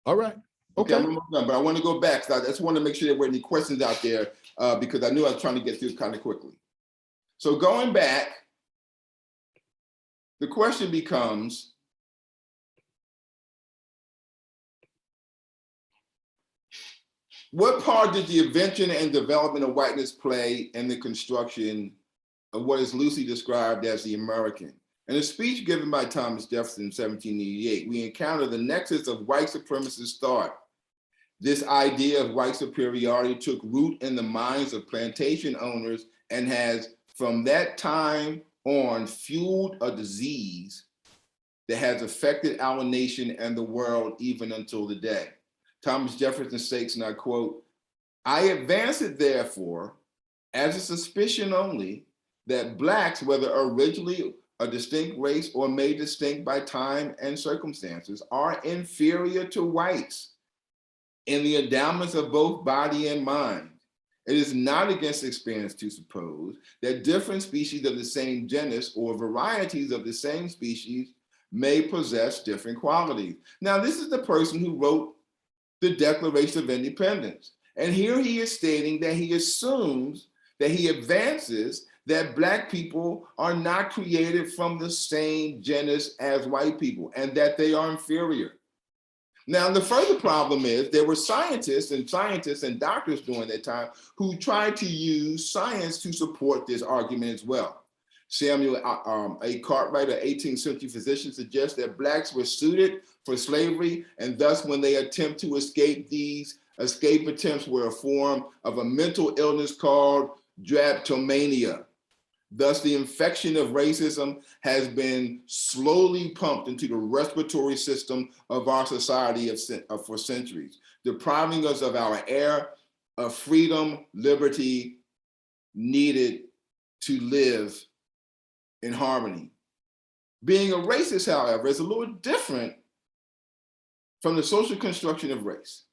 All right. Okay, Okay. I'm almost done, but I want to go back. So I just want to make sure there were any questions out there because I knew I was trying to get through kind of quickly. So going back, the question becomes, what part did the invention and development of whiteness play in the construction of what is loosely described as the American? In a speech given by Thomas Jefferson in 1788, we encounter the nexus of white supremacist thought. This idea of white superiority took root in the minds of plantation owners and has from that time on fueled a disease that has affected our nation and the world even until today. Thomas Jefferson states, and I quote, "I advance it therefore as a suspicion only that blacks, whether originally a distinct race or made distinct by time and circumstances, are inferior to whites in the endowments of both body and mind. It is not against experience to suppose that different species of the same genus or varieties of the same species may possess different qualities." Now, this is the person who wrote the Declaration of Independence. And here he is stating that he assumes, that he advances that Black people are not created from the same genus as white people and that they are inferior. Now, the further problem is there were scientists and doctors during that time who tried to use science to support this argument as well. Samuel A. Cartwright, an 18th century physician, suggests that Blacks were suited for slavery, and thus when they attempt to escape, these escape attempts were a form of a mental illness called drapetomania. Thus, the infection of racism has been slowly pumped into the respiratory system of our society for centuries, depriving us of our air of freedom, liberty needed to live in harmony. Being a racist, however, is a little different from the social construction of race.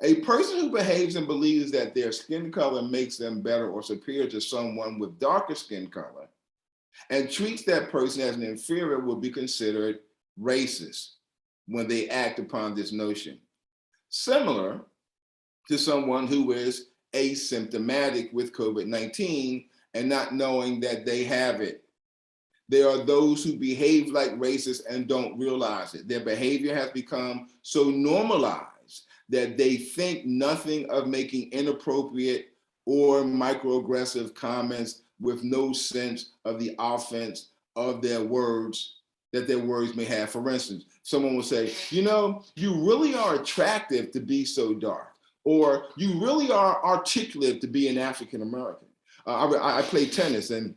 A person who behaves and believes that their skin color makes them better or superior to someone with darker skin color and treats that person as an inferior will be considered racist when they act upon this notion. Similar to someone who is asymptomatic with COVID-19 and not knowing that they have it. There are those who behave like racists and don't realize it. Their behavior has become so normalized that they think nothing of making inappropriate or microaggressive comments with no sense of the offense of their words that their words may have. For instance, someone will say, you know, you really are attractive to be so dark, or you really are articulate to be an African American. I play tennis, and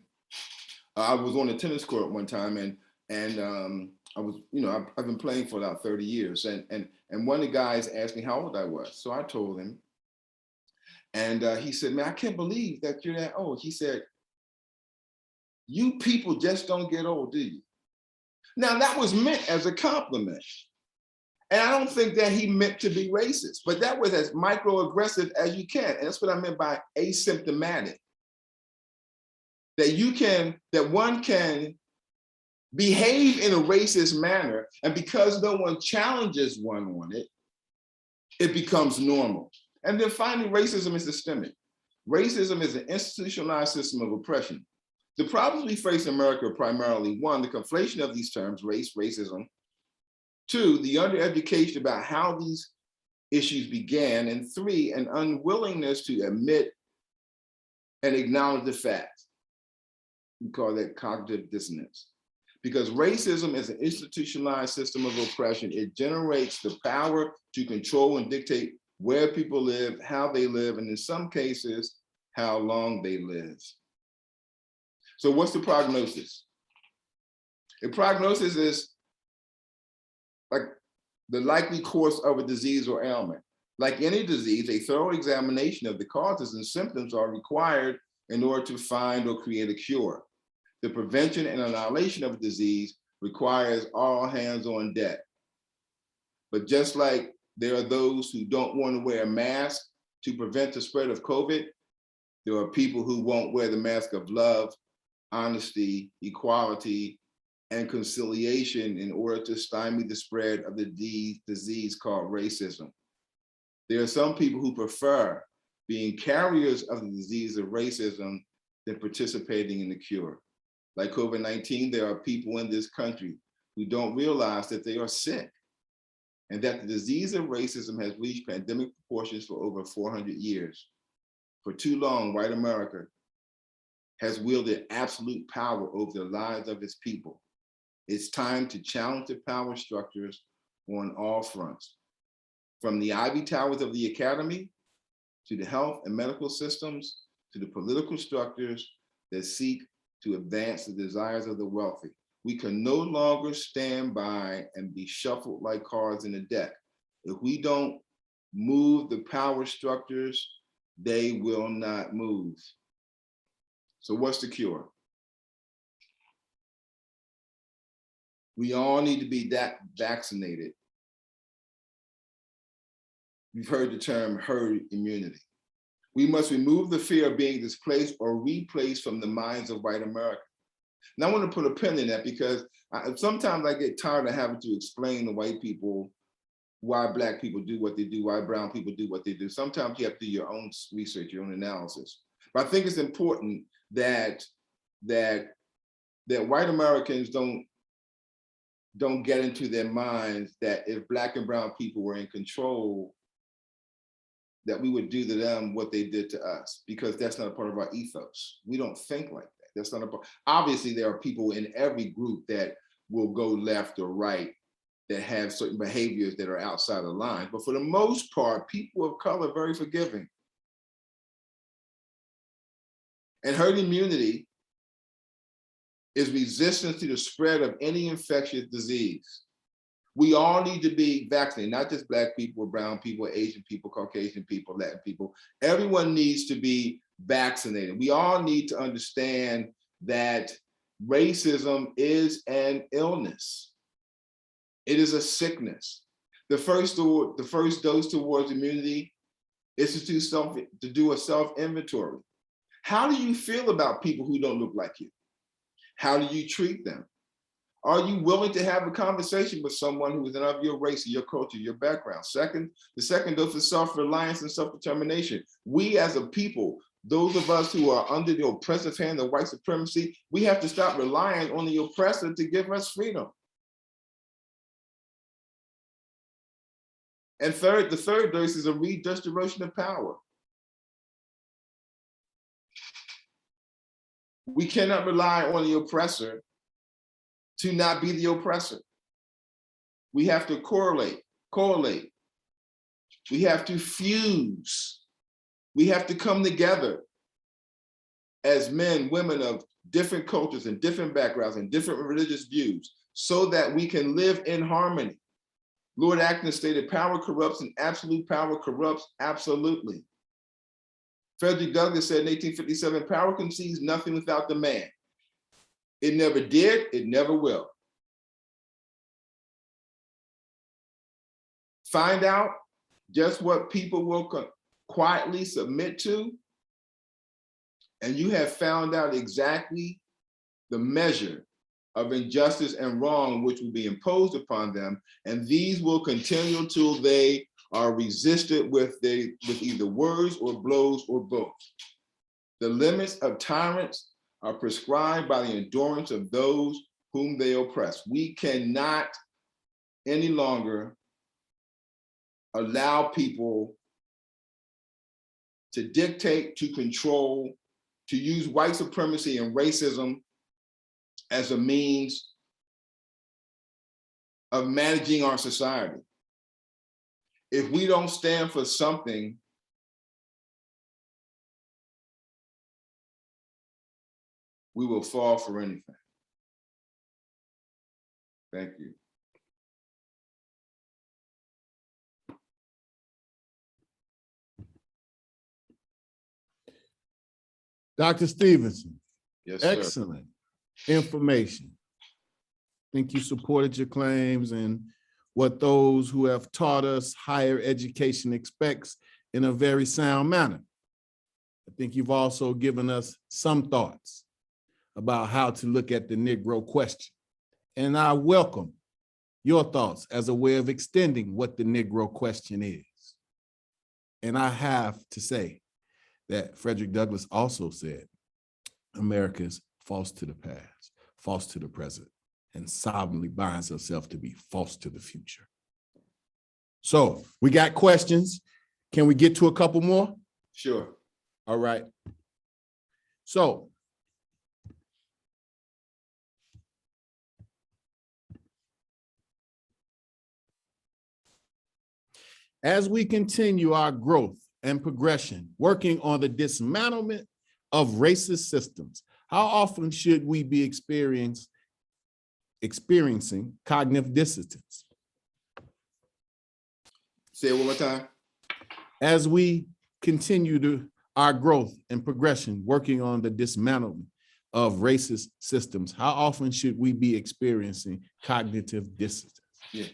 I was on a tennis court one time, and I was, you know, I've been playing for about 30 years, and one of the guys asked me how old I was, so I told him, and he said, "Man, I can't believe that you're that old." He said, "You people just don't get old, do you?" Now that was meant as a compliment, and I don't think that he meant to be racist, but that was as microaggressive as you can, and that's what I meant by asymptomatic. That one can behave in a racist manner, and because no one challenges one on it, it becomes normal. And then finally, racism is systemic. Racism is an institutionalized system of oppression. The problems we face in America are primarily, one, the conflation of these terms, race, racism, two, the undereducation about how these issues began, and three, an unwillingness to admit and acknowledge the facts. We call that cognitive dissonance. Because racism is an institutionalized system of oppression. It generates the power to control and dictate where people live, how they live, and in some cases, how long they live. So what's the prognosis? The prognosis is like the likely course of a disease or ailment. Like any disease, a thorough examination of the causes and symptoms are required in order to find or create a cure. The prevention and annihilation of a disease requires all hands on deck. But just like there are those who don't want to wear a mask to prevent the spread of COVID, there are people who won't wear the mask of love, honesty, equality, and conciliation in order to stymie the spread of the disease called racism. There are some people who prefer being carriers of the disease of racism than participating in the cure. Like COVID-19, there are people in this country who don't realize that they are sick and that the disease of racism has reached pandemic proportions for over 400 years. For too long, white America has wielded absolute power over the lives of its people. It's time to challenge the power structures on all fronts, from the ivy towers of the academy, to the health and medical systems, to the political structures that seek to advance the desires of the wealthy. We can no longer stand by and be shuffled like cards in a deck. If we don't move the power structures, they will not move. So what's the cure? We all need to be vaccinated. You've heard the term herd immunity. We must remove the fear of being displaced or replaced from the minds of white America. And I want to put a pin in that because sometimes I get tired of having to explain to white people why Black people do what they do, why brown people do what they do. Sometimes you have to do your own research, your own analysis. But I think it's important that white Americans don't get into their minds that if Black and brown people were in control, that we would do to them what they did to us, because that's not a part of our ethos. We don't think like that. That's not a part. Obviously, there are people in every group that will go left or right, that have certain behaviors that are outside the line. But for the most part, people of color are very forgiving. And herd immunity is resistance to the spread of any infectious disease. We all need to be vaccinated, not just Black people, brown people, Asian people, Caucasian people, Latin people. Everyone needs to be vaccinated. We all need to understand that racism is an illness. It is a sickness. The first dose towards immunity is to do a self-inventory. How do you feel about people who don't look like you? How do you treat them? Are you willing to have a conversation with someone who is of your race, your culture, your background? The second dose is self-reliance and self-determination. We as a people, those of us who are under the oppressive hand of white supremacy, we have to stop relying on the oppressor to give us freedom. And the third dose is a redistribution of power. We cannot rely on the oppressor to not be the oppressor. We have to correlate. We have to fuse. We have to come together as men, women of different cultures and different backgrounds and different religious views so that we can live in harmony. Lord Acton stated, power corrupts and absolute power corrupts absolutely. Frederick Douglass said in 1857, power concedes nothing without the man. It never did, it never will. Find out just what people will quietly submit to, and you have found out exactly the measure of injustice and wrong which will be imposed upon them, and these will continue until they are resisted with either words or blows or both. The limits of tyrants are prescribed by the endurance of those whom they oppress. We cannot any longer allow people to dictate, to control, to use white supremacy and racism as a means of managing our society. If we don't stand for something, we will fall for anything. Thank you. Dr. Stevenson, Yes, sir. excellent information. I think you supported your claims and what those who have taught us higher education expects in a very sound manner. I think you've also given us some thoughts about how to look at the Negro question And I welcome your thoughts as a way of extending what the Negro question is. And I have to say that Frederick Douglass also said, America is false to the past, false to the present, and solemnly binds herself to be false to the future. So we got questions. Can we get to a couple more? Sure. All right. So as we continue our growth and progression, working on the dismantlement of racist systems, how often should we be experiencing cognitive dissonance? Say it one more time. As we continue our growth and progression, working on the dismantlement of racist systems, how often should we be experiencing cognitive dissonance? Yeah.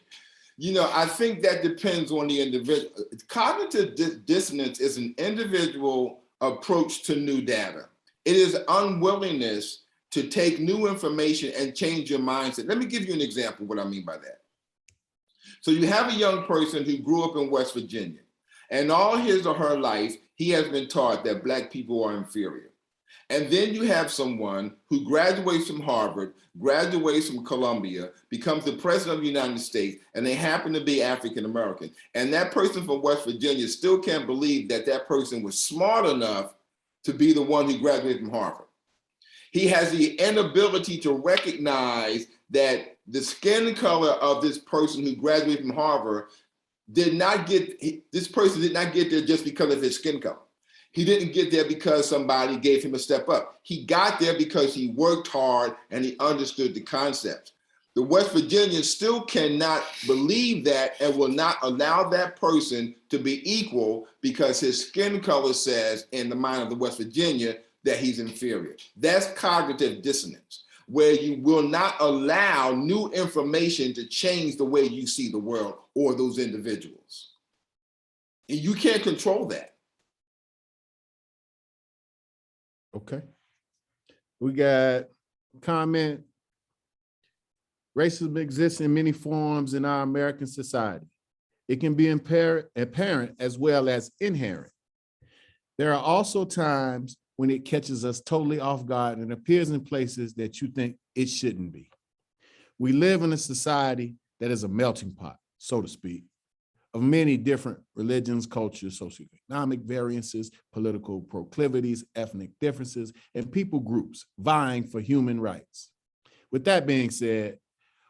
You know, I think that depends on the individual. Cognitive dissonance is an individual approach to new data. It is unwillingness to take new information and change your mindset. Let me give you an example of what I mean by that. So you have a young person who grew up in West Virginia, and all his or her life, he has been taught that Black people are inferior. And then you have someone who graduates from Harvard, graduates from Columbia, becomes the president of the United States, and they happen to be African American. And that person from West Virginia still can't believe that that person was smart enough to be the one who graduated from Harvard. He has the inability to recognize that the skin color of this person who graduated from Harvard this person did not get there just because of his skin color. He didn't get there because somebody gave him a step up. He got there because he worked hard and he understood the concepts. The West Virginians still cannot believe that and will not allow that person to be equal because his skin color says in the mind of the West Virginia that he's inferior. That's cognitive dissonance, where you will not allow new information to change the way you see the world or those individuals. And you can't control that. Okay. We got comment. Racism exists in many forms in our American society. It can be apparent as well as inherent. There are also times when it catches us totally off guard and appears in places that you think it shouldn't be. We live in a society that is a melting pot, so to speak, of many different religions, cultures, socioeconomic variances, political proclivities, ethnic differences, and people groups vying for human rights. With that being said,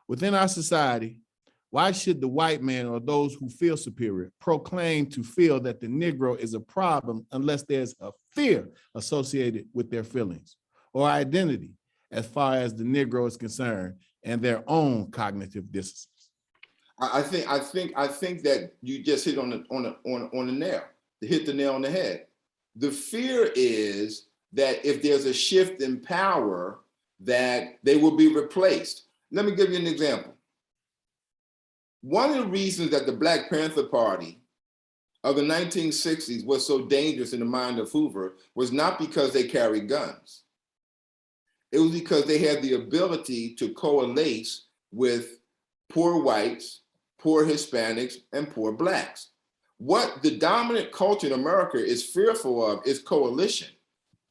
within our society, why should the white man or those who feel superior proclaim to feel that the Negro is a problem unless there's a fear associated with their feelings or identity as far as the Negro is concerned and their own cognitive dissonance? I think that you just hit on the nail. Hit the nail on the head. The fear is that if there's a shift in power, that they will be replaced. Let me give you an example. One of the reasons that the Black Panther Party of the 1960s was so dangerous in the mind of Hoover was not because they carried guns. It was because they had the ability to coalesce with poor whites, poor Hispanics, and poor Blacks. What the dominant culture in America is fearful of is coalition.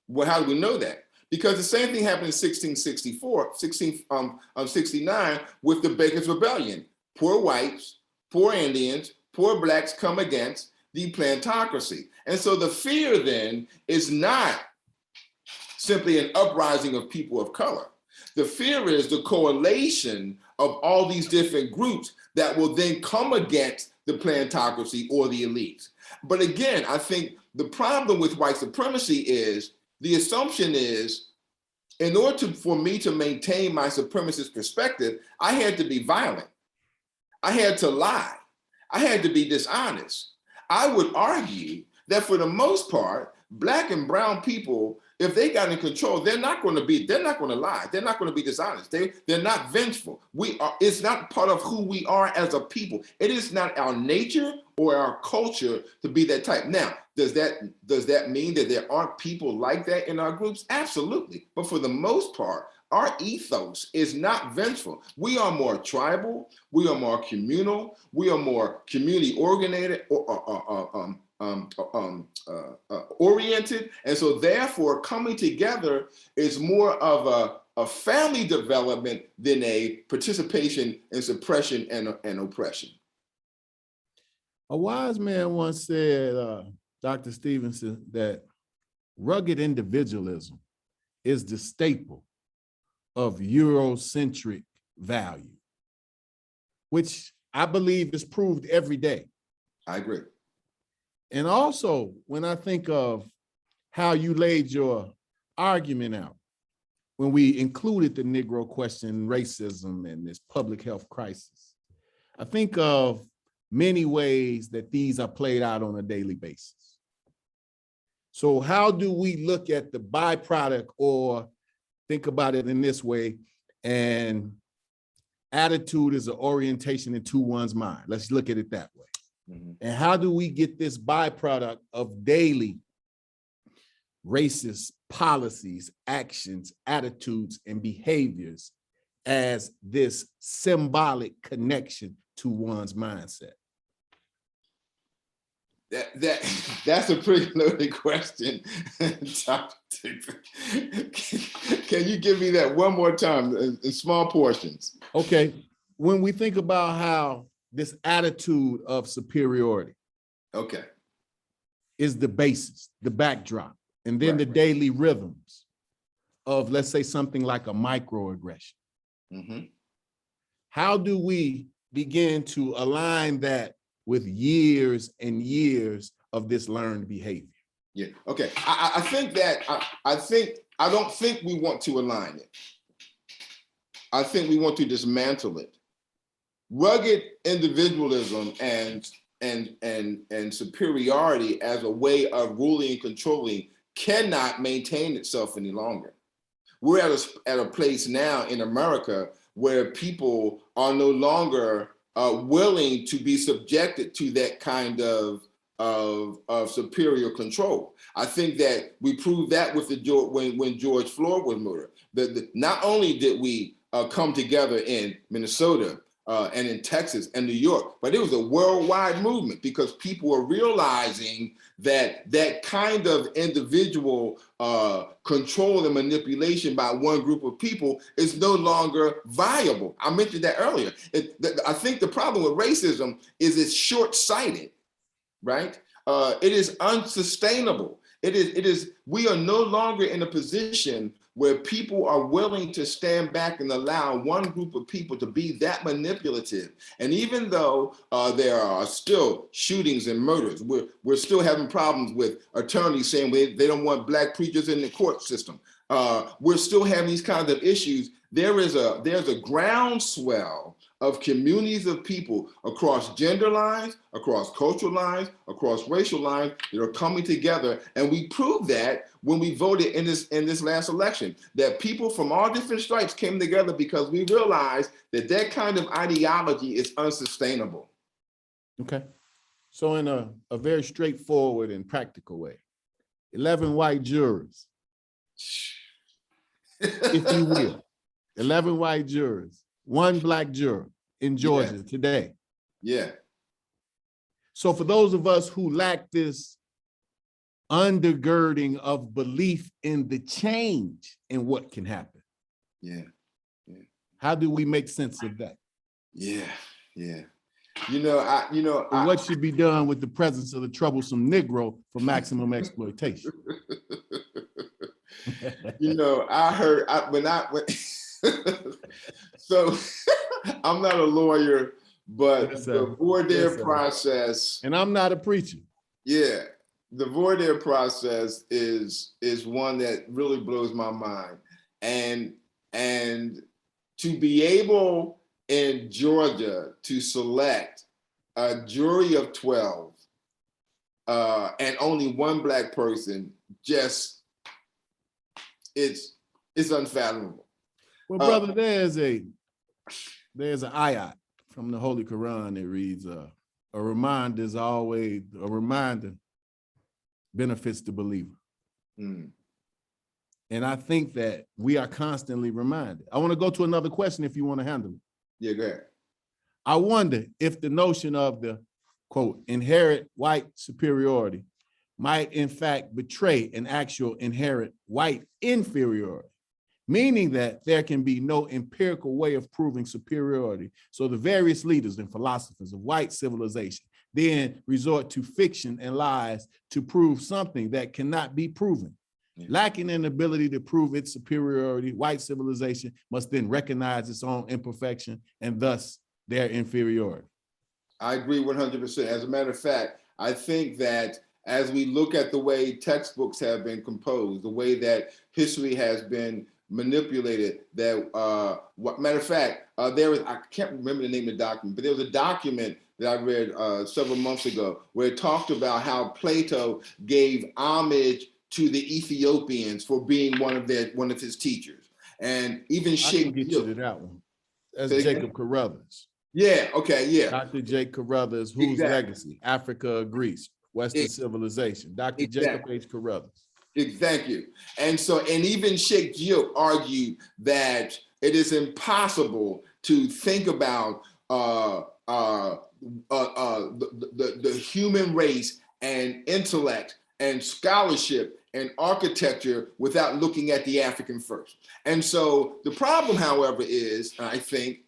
Well, how do we know that? Because the same thing happened in 1669 with the Bacon's Rebellion. Poor whites, poor Indians, poor Blacks come against the plantocracy. And so the fear then is not simply an uprising of people of color. The fear is the correlation of all these different groups that will then come against the plantocracy or the elites. But again, I think the problem with white supremacy is the assumption is in order for me to maintain my supremacist perspective, I had to be violent. I had to lie. I had to be dishonest. I would argue that for the most part, Black and brown people, if they got in control, they're not going to lie. They're not going to be dishonest. They're not vengeful. It's not part of who we are as a people. It is not our nature or our culture to be that type. Now, does that mean that there aren't people like that in our groups? Absolutely. But for the most part, our ethos is not vengeful. We are more tribal. We are more communal. We are more community oriented. And so therefore coming together is more of a family development than a participation in suppression and oppression. A wise man once said, Dr. Stevenson, that rugged individualism is the staple of Eurocentric value, which I believe is proved every day. I agree. And also, when I think of how you laid your argument out, when we included the Negro question, racism, and this public health crisis, I think of many ways that these are played out on a daily basis. So how do we look at the byproduct, or think about it in this way, and attitude is an orientation into one's mind. Let's look at it that way. Mm-hmm. And how do we get this byproduct of daily racist policies, actions, attitudes, and behaviors as this symbolic connection to one's mindset? That's a pretty loaded question. Can you give me that one more time in small portions? Okay. When we think about how this attitude of superiority, okay, is the basis, the backdrop, and then the daily rhythms of, let's say, something like a microaggression. Mm-hmm. How do we begin to align that with years and years of this learned behavior? Yeah, okay. I think that, I don't think we want to align it. I think we want to dismantle it. Rugged individualism and superiority as a way of ruling and controlling cannot maintain itself any longer. We're at a place now in America where people are no longer willing to be subjected to that kind of superior control. I think that we proved that with when George Floyd was murdered. Not only did we come together in Minnesota and in Texas and New York, but it was a worldwide movement because people were realizing that that kind of individual control and manipulation by one group of people is no longer viable. I mentioned that earlier. I think the problem with racism is it's short-sighted, right? It is unsustainable. It is. We are no longer in a position where people are willing to stand back and allow one group of people to be that manipulative. And even though there are still shootings and murders, we're still having problems with attorneys saying they don't want Black preachers in the court system. We're still having these kinds of issues. There's a groundswell of communities of people across gender lines, across cultural lines, across racial lines that are coming together. And we proved that when we voted in this last election, that people from all different stripes came together because we realized that that kind of ideology is unsustainable. Okay. So in a very straightforward and practical way, 11 white jurors, if you will, 11 white jurors, one Black juror in Georgia today. Yeah. So for those of us who lack this undergirding of belief in the change in what can happen. Yeah. How do we make sense of that? Yeah. What should be done with the presence of the troublesome Negro for maximum exploitation? So I'm not a lawyer, but the voir dire process. And I'm not a preacher. Yeah, the voir dire process is one that really blows my mind. And to be able in Georgia to select a jury of 12 and only one Black person, just it's unfathomable. Well, brother, there's an ayat from the Holy Quran that reads, a reminder is always, a reminder benefits the believer. Mm. And I think that we are constantly reminded. I want to go to another question if you want to handle it. Yeah, go ahead. I wonder if the notion of the, quote, inherent white superiority might in fact betray an actual inherent white inferiority, meaning that there can be no empirical way of proving superiority. So the various leaders and philosophers of white civilization then resort to fiction and lies to prove something that cannot be proven. Yeah. Lacking an ability to prove its superiority, white civilization must then recognize its own imperfection and thus their inferiority. I agree 100%. As a matter of fact, I think that as we look at the way textbooks have been composed, the way that history has been manipulated, that matter of fact, there was, I can't remember the name of the document, but there was a document that I read several months ago where it talked about how Plato gave homage to the Ethiopians for being one of his teachers, and even I can get you to that one. That's Jacob Carruthers. Yeah. Okay. Yeah. Dr. Jake Carruthers, whose Exactly. legacy? Africa, Greece, Western civilization. Dr. Jacob H. Carruthers. Thank you. And so, and even Sheikh Diop argued that it is impossible to think about the human race and intellect and scholarship and architecture without looking at the African first. And so the problem, however, is, I think,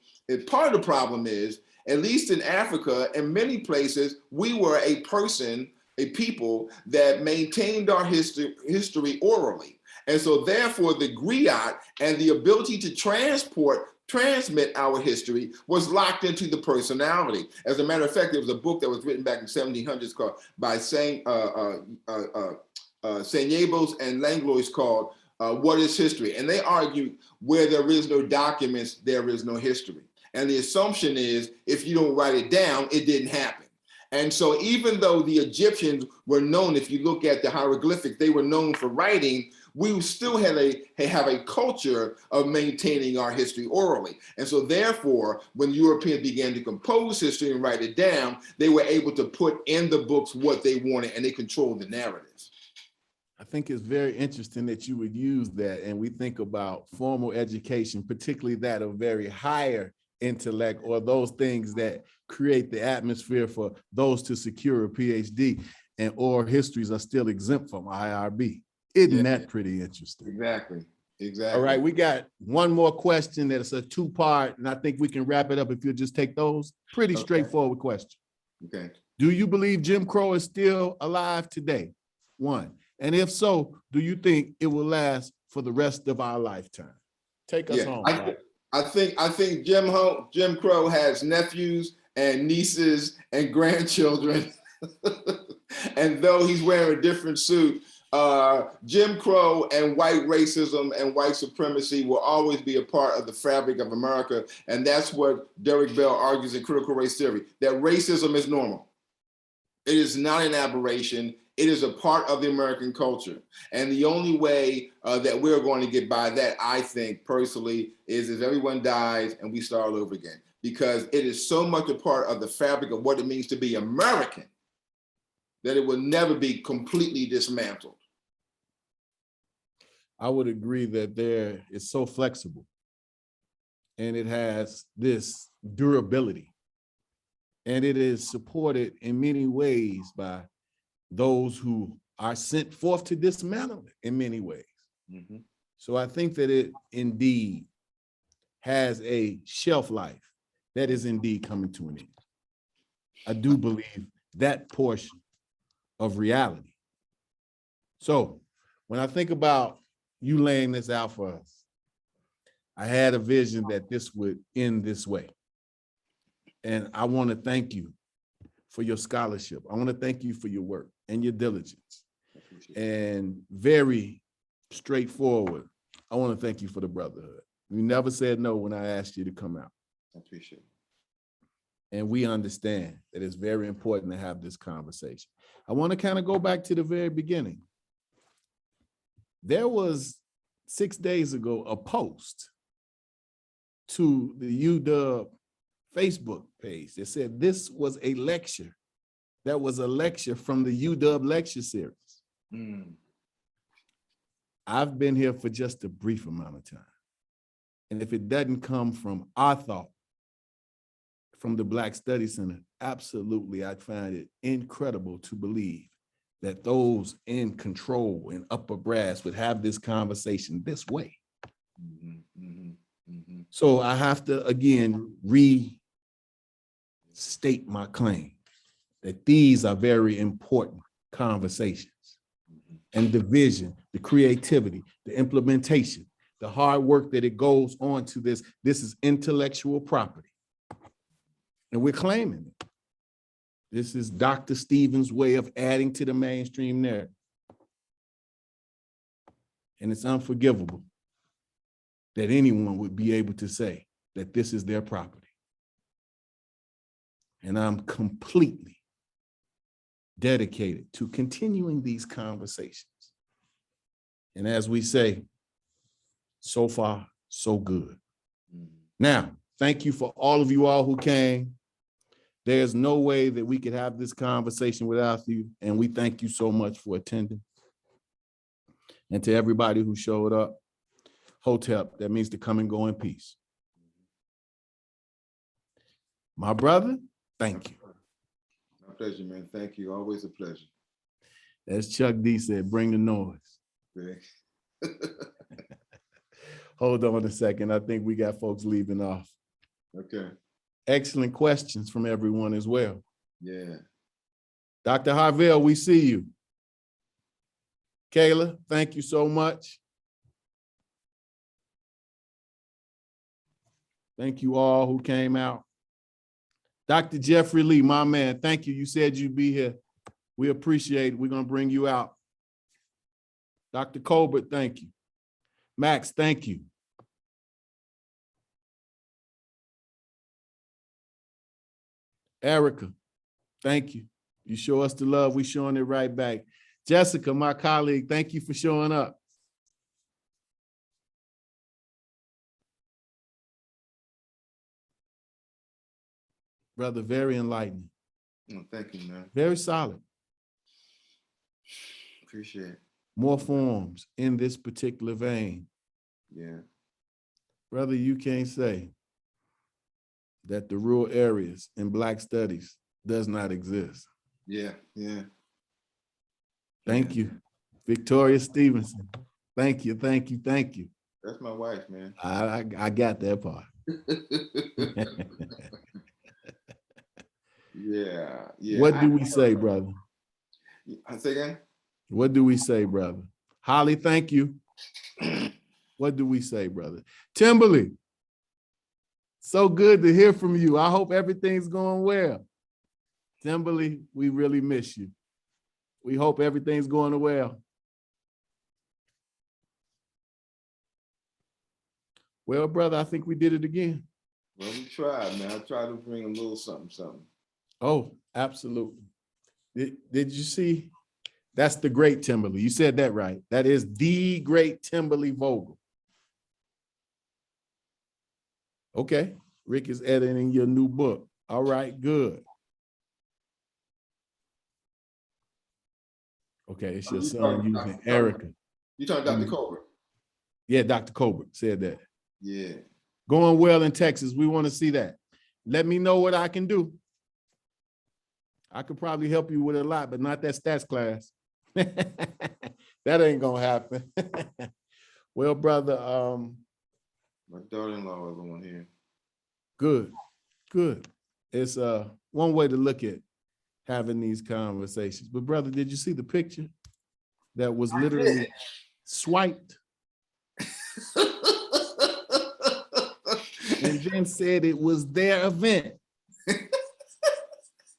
part of the problem is, at least in Africa and many places, we were a people that maintained our history orally. And so therefore the griot and the ability to transmit our history was locked into the personality. As a matter of fact, there was a book that was written back in 1700s called by Saint-Yabos and Langlois called What is History? And they argued where there is no documents, there is no history. And the assumption is if you don't write it down, it didn't happen. And so even though the Egyptians were known, if you look at the hieroglyphic, they were known for writing, we still have a culture of maintaining our history orally. And so therefore, when Europeans began to compose history and write it down, they were able to put in the books what they wanted and they controlled the narratives. I think it's very interesting that you would use that. And we think about formal education, particularly that of very higher intellect or those things that create the atmosphere for those to secure a PhD, and oral histories are still exempt from IRB. Isn't that pretty interesting? Exactly. All right, we got one more question that is a two-part, and I think we can wrap it up if you'll just take those. Pretty straightforward question. Okay. Do you believe Jim Crow is still alive today? One. And if so, do you think it will last for the rest of our lifetime? Take us home. I think Jim Crow has nephews and nieces and grandchildren. And though he's wearing a different suit, Jim Crow and white racism and white supremacy will always be a part of the fabric of America. And that's what Derek Bell argues in Critical Race Theory, that racism is normal. It is not an aberration. It is a part of the American culture. And the only way that we're going to get by that, I think personally, is if everyone dies and we start all over again, because it is so much a part of the fabric of what it means to be American that it will never be completely dismantled. I would agree that there is so flexible and it has this durability, and it is supported in many ways by those who are sent forth to dismantle it in many ways. Mm-hmm. So I think that it indeed has a shelf life that is indeed coming to an end. I do believe that portion of reality. So when I think about you laying this out for us, I had a vision that this would end this way. And I want to thank you for your scholarship. I want to thank you for your work and your diligence. And very straightforward, I want to thank you for the brotherhood. You never said no when I asked you to come out. I appreciate it. And we understand that it's very important to have this conversation. I want to kind of go back to the very beginning. There was 6 days ago a post to the UW Facebook page that said this was a lecture. That was a lecture from the UW lecture series. I've been here for just a brief amount of time. And if it doesn't come from our thought, from the Black Studies Center, absolutely, I find it incredible to believe that those in control and upper brass would have this conversation this way. So I have to, again, restate my claim that these are very important conversations. And the vision, the creativity, the implementation, the hard work that it goes on to this is intellectual property. And we're claiming it. This is Dr. Stevens' way of adding to the mainstream narrative. And it's unforgivable that anyone would be able to say that this is their property. And I'm completely dedicated to continuing these conversations. And as we say, so far, so good. Now, thank you for all of you all who came. There's no way that we could have this conversation without you, and we thank you so much for attending. And to everybody who showed up, Hotep, that means to come and go in peace. My brother, thank you. My pleasure, man. Thank you. Always a pleasure. As Chuck D said, bring the noise. Okay. Hold on a second. I think we got folks leaving off. Okay. Excellent questions from everyone as well. Yeah. Dr. Harvell, we see you. Kayla, thank you so much. Thank you all who came out. Dr. Jeffrey Lee, my man, thank you. You said you'd be here. We appreciate it. We're going to bring you out. Dr. Colbert, thank you. Max, thank you. Erica, thank you. You show us the love, we showing it right back. Jessica, my colleague, thank you for showing up. Brother, very enlightening. Well, thank you, man. Very solid. Appreciate it. More forms in this particular vein. Yeah. Brother, you can't say that the rural areas in Black studies does not exist. Yeah. Yeah. Thank you. Victoria Stevenson. Thank you, thank you, thank you. That's my wife, man. I got that part. Yeah. Yeah. What do we say, brother? I say again? What do we say, brother? Holly, thank you. What do we say, brother? Timberly, so good to hear from you. I hope everything's going well. Timberly, we really miss you. We hope everything's going well. Well, brother, I think we did it again. Well, we tried, man. I tried to bring a little something. Oh, absolutely. Did you see? That's the great Timberly. You said that right. That is the great Timberly Vogel. Okay. Rick is editing your new book. All right, good. Okay, it's your son using Erica. You talking Dr. Colbert? Yeah, Dr. Colbert said that. Yeah. Going well in Texas. We want to see that. Let me know what I can do. I could probably help you with a lot, but not that stats class. That ain't gonna happen. Well, brother, My daughter-in-law is the one here. good. It's one way to look at having these conversations. But brother, did you see the picture that was literally swiped and then said it was their event?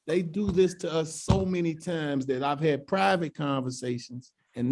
They do this to us so many times that I've had private conversations and